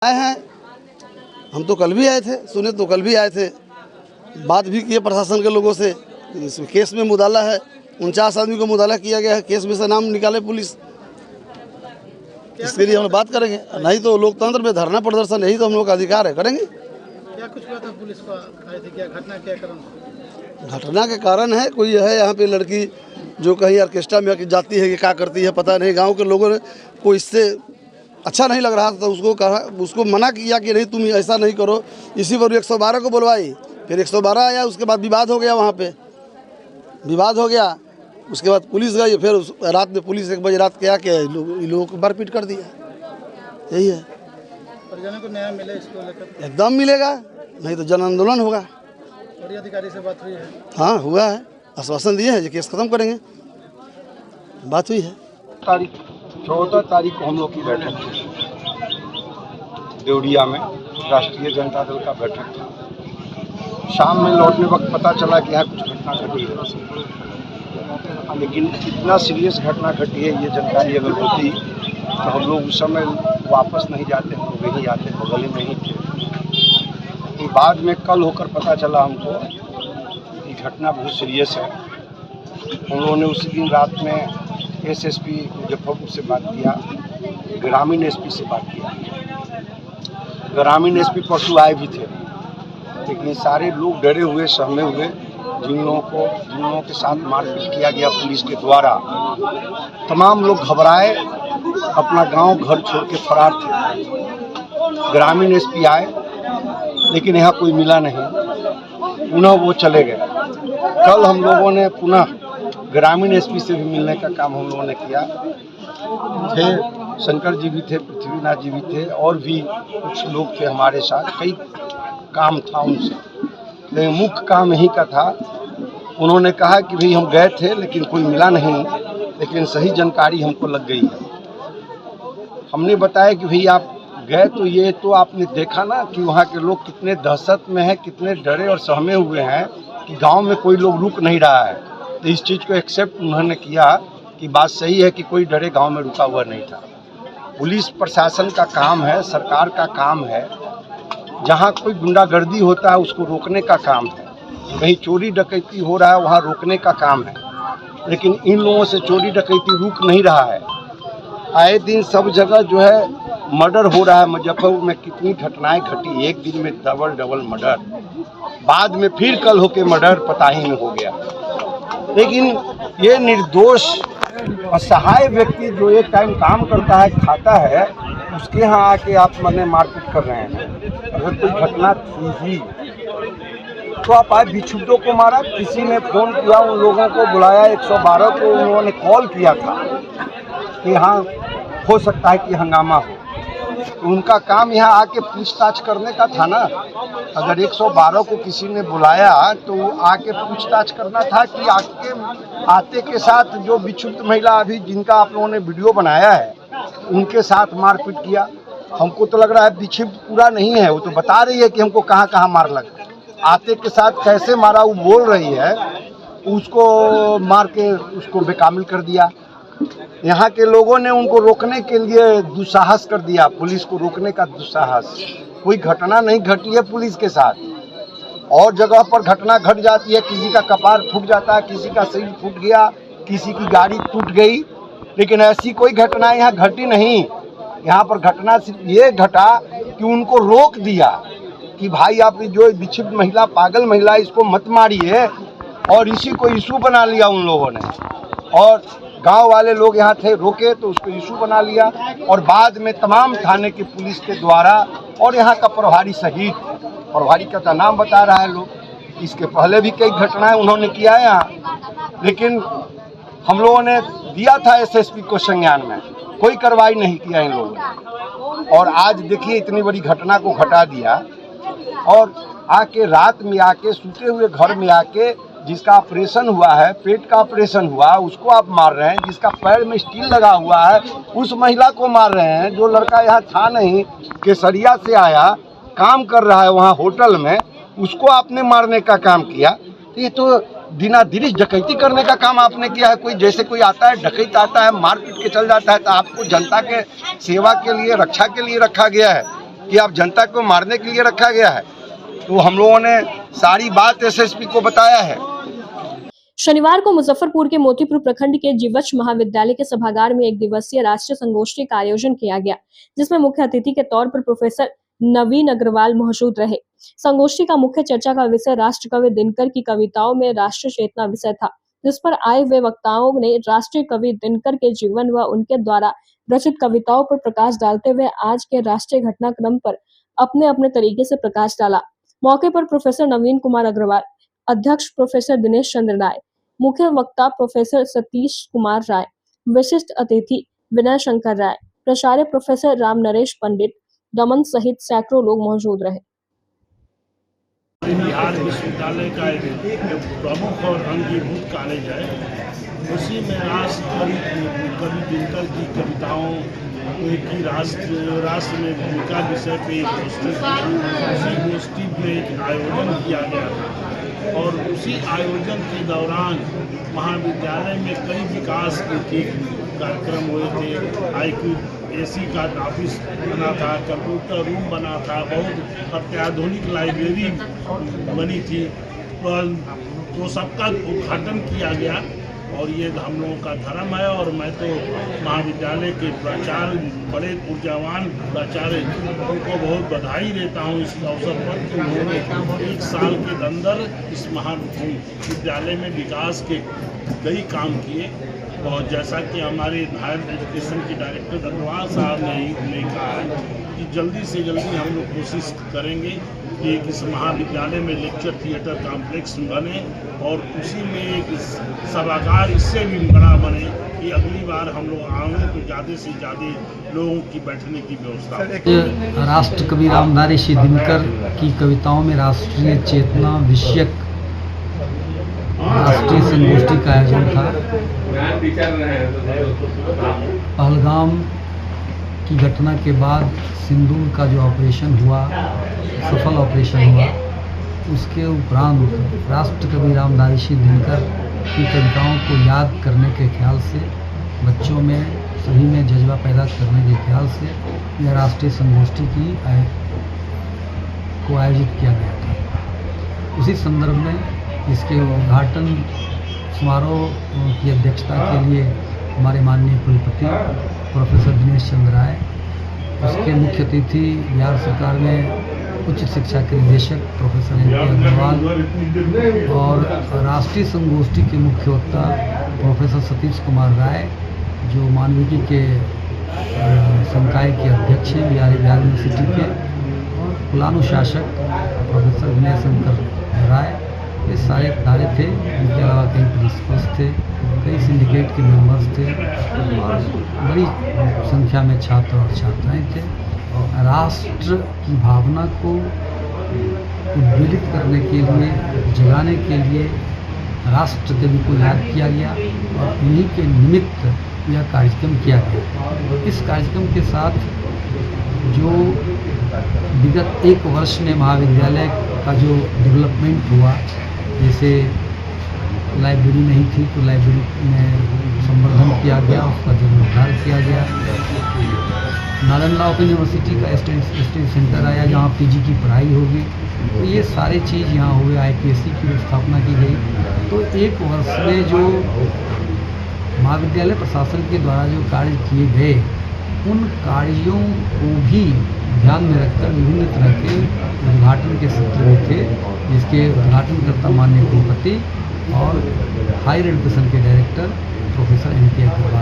आए हैं, हम तो कल भी आए थे, सुने तो कल भी आए थे, बात भी किए प्रशासन के लोगों से। इस केस में मुदाला है, 49 आदमी को मुदाला किया गया है, केस में से नाम निकाले पुलिस, इसके लिए हम बात करेंगे। नहीं तो लोकतंत्र में धरना प्रदर्शन यही तो हम लोग का अधिकार है, करेंगे। क्या कुछ हुआ था पुलिस को आए थे, क्या घटना क्या कारण? घटना के कारण है कोई है यहाँ पे लड़की जो कहीं ऑर्केस्ट्रा में जाती है कि क्या करती है पता नहीं। गांव के लोगों ने को इससे अच्छा नहीं लग रहा था, तो उसको कहा, उसको मना किया कि नहीं तुम ऐसा नहीं करो। इसी पर 112 को बुलवाई, फिर 112 आया, उसके बाद विवाद हो गया, वहाँ पे विवाद हो गया। उसके बाद पुलिस गई, फिर रात में पुलिस 1 बजे रात के आके लोगों को मारपीट कर दिया। यही है। परिजनों को न्याय मिले इसको लेकर? एकदम मिलेगा, नहीं तो जन आंदोलन होगा। बड़ी अधिकारी से बात हुई है? हाँ हुआ है, आश्वासन दिए हैं कि केस खत्म करेंगे, बात हुई है। 14 तारीख को हम लोग की बैठक थी देवरिया में, राष्ट्रीय जनता दल का बैठक था। शाम में लौटने वक्त पता चला कि यहाँ कुछ घटना घटी है, लेकिन इतना सीरियस घटना घटी है ये जानकारी अगर होती तो हम लोग उस समय वापस नहीं जाते, हम लोग यहीं आते, बगल में ही थे। तो बाद में कल होकर पता चला हमको कि घटना बहुत सीरियस है। हम लोगों ने उसी दिन रात में एसएसपी मुजफ्फरपुर से बात किया, ग्रामीण एसपी से बात किया। ग्रामीण एसपी परसों आए भी थे, लेकिन सारे लोग डरे हुए, सहमे हुए, जिन लोगों के साथ मारपीट किया गया पुलिस के द्वारा, तमाम लोग घबराए, अपना गांव घर छोड़ के फरार थे। ग्रामीण एसपी आए, लेकिन यहाँ कोई मिला नहीं, पुनः वो चले गए। कल हम लोगों ने पुनः ग्रामीण एसपी से भी मिलने का काम हम लोगों ने किया। थे शंकर जी भी थे, पृथ्वीनाथ जी भी थे, और भी कुछ लोग थे हमारे साथ। कई काम था उनसे, लेकिन मुख्य काम यही का था। उन्होंने कहा कि भाई हम गए थे लेकिन कोई मिला नहीं, लेकिन सही जानकारी हमको लग गई है। हमने बताया कि भाई आप गए तो ये तो आपने देखा ना कि वहाँ के लोग कितने दहशत में हैं, कितने डरे और सहमे हुए हैं कि गांव में कोई लोग रुक नहीं रहा है। तो इस चीज़ को एक्सेप्ट उन्होंने किया कि बात सही है कि कोई डरे गांव में रुका हुआ नहीं था। पुलिस प्रशासन का काम है, सरकार का काम है, जहां कोई गुंडागर्दी होता है उसको रोकने का काम है। कहीं चोरी डकैती हो रहा है वहां रोकने का काम है, लेकिन इन लोगों से चोरी डकैती रुक नहीं रहा है। आए दिन सब जगह जो है मर्डर हो रहा है। मुजफ्फरपुर में कितनी घटनाएं घटी, एक दिन में डबल मर्डर, बाद में फिर कल होके मर्डर पताही में हो गया। लेकिन ये निर्दोष असहाय व्यक्ति जो एक टाइम काम करता है, खाता है, उसके यहाँ आके आप मैंने मारपीट कर रहे हैं। अगर कोई घटना थी ही तो आप आए, बिछुटों को मारा, किसी ने फ़ोन किया, उन लोगों को बुलाया, 112 को उन लोगों ने कॉल किया था कि यहाँ हो सकता है कि हंगामा हो। तो उनका काम यहाँ आके पूछताछ करने का था ना। अगर 112 को किसी ने बुलाया तो आके पूछताछ करना था कि आते के साथ जो बिछुट महिला अभी जिनका आप लोगों ने वीडियो बनाया है उनके साथ मारपीट किया। हमको तो लग रहा है बिछुट पूरा नहीं है, वो तो बता रही है कि हमको कहाँ कहाँ मार लगा। आते के साथ कैसे मारा वो बोल रही है, उसको मार के उसको बेकाबिल कर दिया। यहाँ के लोगों ने उनको रोकने के लिए दुस्साहस कर दिया, पुलिस को रोकने का दुस्साहस। कोई घटना नहीं घटी है पुलिस के साथ, और जगह पर घटना घट जाती है, किसी का कपार फूट जाता है, किसी का सिर फूट गया, किसी की गाड़ी टूट गई, लेकिन ऐसी कोई घटना यहाँ घटी नहीं। यहाँ पर घटना सिर्फ ये घटा कि उनको रोक दिया कि भाई आप जो विक्षिप्त महिला, पागल महिला, इसको मत मारिए, और इसी को इशू बना लिया उन लोगों ने। और गांव वाले लोग यहाँ थे, रोके तो उसको इशू बना लिया, और बाद में तमाम थाने की पुलिस के द्वारा और यहाँ का प्रभारी सहित, प्रभारी का तो नाम बता रहा है लोग, इसके पहले भी कई घटनाएं उन्होंने किया है यहाँ, लेकिन हम लोगों ने दिया था एसएसपी को संज्ञान में, कोई कार्रवाई नहीं किया इन लोगों ने। और आज देखिए इतनी बड़ी घटना को घटा दिया, और आके रात में आके सूते हुए घर में आके जिसका ऑपरेशन हुआ है, पेट का ऑपरेशन हुआ, उसको आप मार रहे हैं। जिसका पैर में स्टील लगा हुआ है उस महिला को मार रहे हैं। जो लड़का यहाँ था नहीं, केसरिया से आया, काम कर रहा है वहाँ होटल में, उसको आपने मारने का काम किया। ये तो दिनादिरिश डकैती करने का काम आपने किया है। कोई जैसे कोई आता है, डकैत आता है, मार पीट के चल जाता है, तो आपको जनता के सेवा के लिए, रक्षा के लिए रखा गया है कि आप जनता को मारने के लिए रखा गया है। तो हम लोगों ने सारी बात एसएसपी को बताया है। शनिवार को मुजफ्फरपुर के मोतीपुर प्रखंड के जीवछ महाविद्यालय के सभागार में एक दिवसीय राष्ट्रीय संगोष्ठी का आयोजन किया गया, जिसमें मुख्य अतिथि के तौर पर प्रोफेसर नवीन अग्रवाल मौजूद रहे। संगोष्ठी का मुख्य चर्चा का विषय राष्ट्र कवि दिनकर की कविताओं में राष्ट्र चेतना विषय था, जिस पर आए हुए वक्ताओं ने राष्ट्रीय कवि दिनकर के जीवन व उनके द्वारा रचित कविताओं पर प्रकाश डालते हुए आज के राष्ट्रीय घटनाक्रम पर अपने अपने तरीके से प्रकाश डाला। मौके पर प्रोफेसर नवीन कुमार अग्रवाल, अध्यक्ष प्रोफेसर दिनेश चंद्र राय, मुख्य वक्ता प्रोफेसर सतीश कुमार राय, विशिष्ट अतिथि विनय शंकर राय, प्राचार्य प्रोफेसर राम नरेश पंडित, दमन सहित सैकड़ों लोग मौजूद रहे। बिहार विश्वविद्यालय का एक प्रमुख और अंगीभूत कॉलेज है, उसी में राष्ट्र कवि दिनकर की कविताओं की राष्ट्र में भूमिका विषय पे एक गोष्ठी थी। उसी गोष्ठी में एक आयोजन किया गया था, और उसी आयोजन के दौरान महाविद्यालय में कई विकास के कार्यक्रम हुए थे। IQAC का ऑफिस बना था, कंप्यूटर रूम बना था, बहुत अत्याधुनिक लाइब्रेरी बनी थी, तो सबका उद्घाटन किया गया। और ये हम लोगों का धर्म है, और मैं तो महाविद्यालय के प्राचार्य, बड़े ऊर्जावान प्राचार्य, उनको बहुत बधाई देता हूँ इस अवसर पर कि उन्होंने 1 साल के अंदर इस महाविद्यालय में विकास के कई काम किए। और जैसा कि हमारे हायर एजुकेशन के डायरेक्टर अग्रवाल साहब ने कहा है कि जल्दी से जल्दी हम लोग कोशिश करेंगे कि इस महाविद्यालय में लेक्चर थिएटर कॉम्प्लेक्स बने, और उसी में एक सभागार इससे भी बड़ा बने कि अगली बार हम लोग आएंगे तो ज़्यादा से ज़्यादा लोगों की बैठने की व्यवस्था। राष्ट्र कवि रामधारी ऋषि दिनकर की कविताओं में राष्ट्रीय चेतना विषयक राष्ट्रीय संगोष्ठी का आयोजन था। पहलगाम की घटना के बाद सिंदूर का जो ऑपरेशन हुआ, सफल ऑपरेशन हुआ, उसके उपरांत राष्ट्र कवि रामधारी ऋषि दिनकर की कविताओं को याद करने के ख्याल से, बच्चों में सभी में जज्बा पैदा करने के ख्याल से यह राष्ट्रीय संगोष्ठी को आयोजित किया गया था। उसी संदर्भ में इसके उद्घाटन समारोह की अध्यक्षता के लिए हमारे माननीय कुलपति प्रोफेसर दिनेश चंद्र राय, उसके मुख्य अतिथि बिहार सरकार में उच्च शिक्षा के निदेशक प्रोफेसर एन के अग्रवाल और राष्ट्रीय संगोष्ठी के मुख्य वक्ता प्रोफेसर सतीश कुमार राय, जो मानविकी के संकाय के अध्यक्ष हैं बिहार यूनिवर्सिटी के, और कुलानुशासक प्रोफेसर विनय शंकर राय, ये सारे खिलाड़ी थे। इनके अलावा कई प्रिंसिपल्स थे, कई सिंडिकेट के मेंबर्स थे और बड़ी संख्या में छात्र और छात्राएं थे। और राष्ट्र की भावना को उद्वेलित करने के लिए, जगाने के लिए राष्ट्र कवि को याद किया गया और उन्हीं के निमित्त यह कार्यक्रम किया गया। इस कार्यक्रम के साथ जो विगत एक वर्ष में महाविद्यालय का जो डेवलपमेंट हुआ, जैसे लाइब्रेरी नहीं थी तो लाइब्रेरी में संवर्धन किया गया, उसका जीर्णोद्धार किया गया। नालंदा ओपन यूनिवर्सिटी का स्टडी सेंटर आया जहाँ पीजी की पढ़ाई होगी, तो ये सारी चीज़ यहाँ हुए। आईपीएससी की स्थापना की गई। तो एक वर्ष में जो महाविद्यालय प्रशासन के द्वारा जो कार्य किए गए, उन कार्यों को भी ध्यान में रखकर विभिन्न तरह के उद्घाटन के सत्र थे, जिसके उद्घाटनकर्ता माननीय कुलपति और हायर एजुकेशन के डायरेक्टर प्रोफेसर एन के अग्रवाल।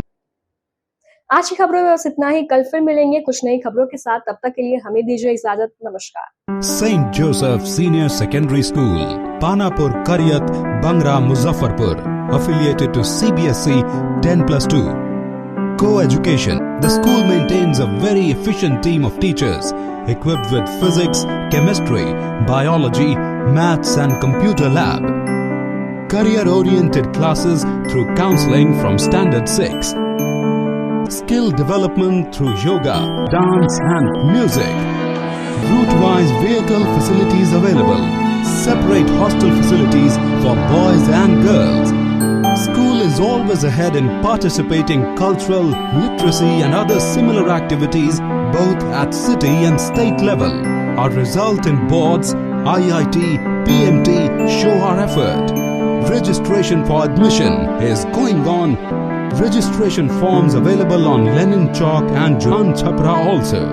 आज की खबरों में बस इतना ही। कल फिर मिलेंगे कुछ नई खबरों के साथ। तब तक के लिए हमें दीजिए इजाजत। नमस्कार। Saint Joseph senior secondary school, Panapur, Kariyat, Bangra, Muzaffarpur, affiliated to CBSE 10+2. Co-education. The school maintains a very efficient team of teachers equipped with physics, chemistry, biology, maths and computer lab. Career-oriented classes through counseling from Standard 6. Skill development through yoga, dance and music. Route-wise vehicle facilities available. Separate hostel facilities for boys and girls. School is always ahead in participating cultural, literacy and other similar activities both at city and state level. Our result in boards, IIT, PMT show our effort. Registration for admission is going on. Registration forms available on Lenin Chowk and Jalan Chhapra also.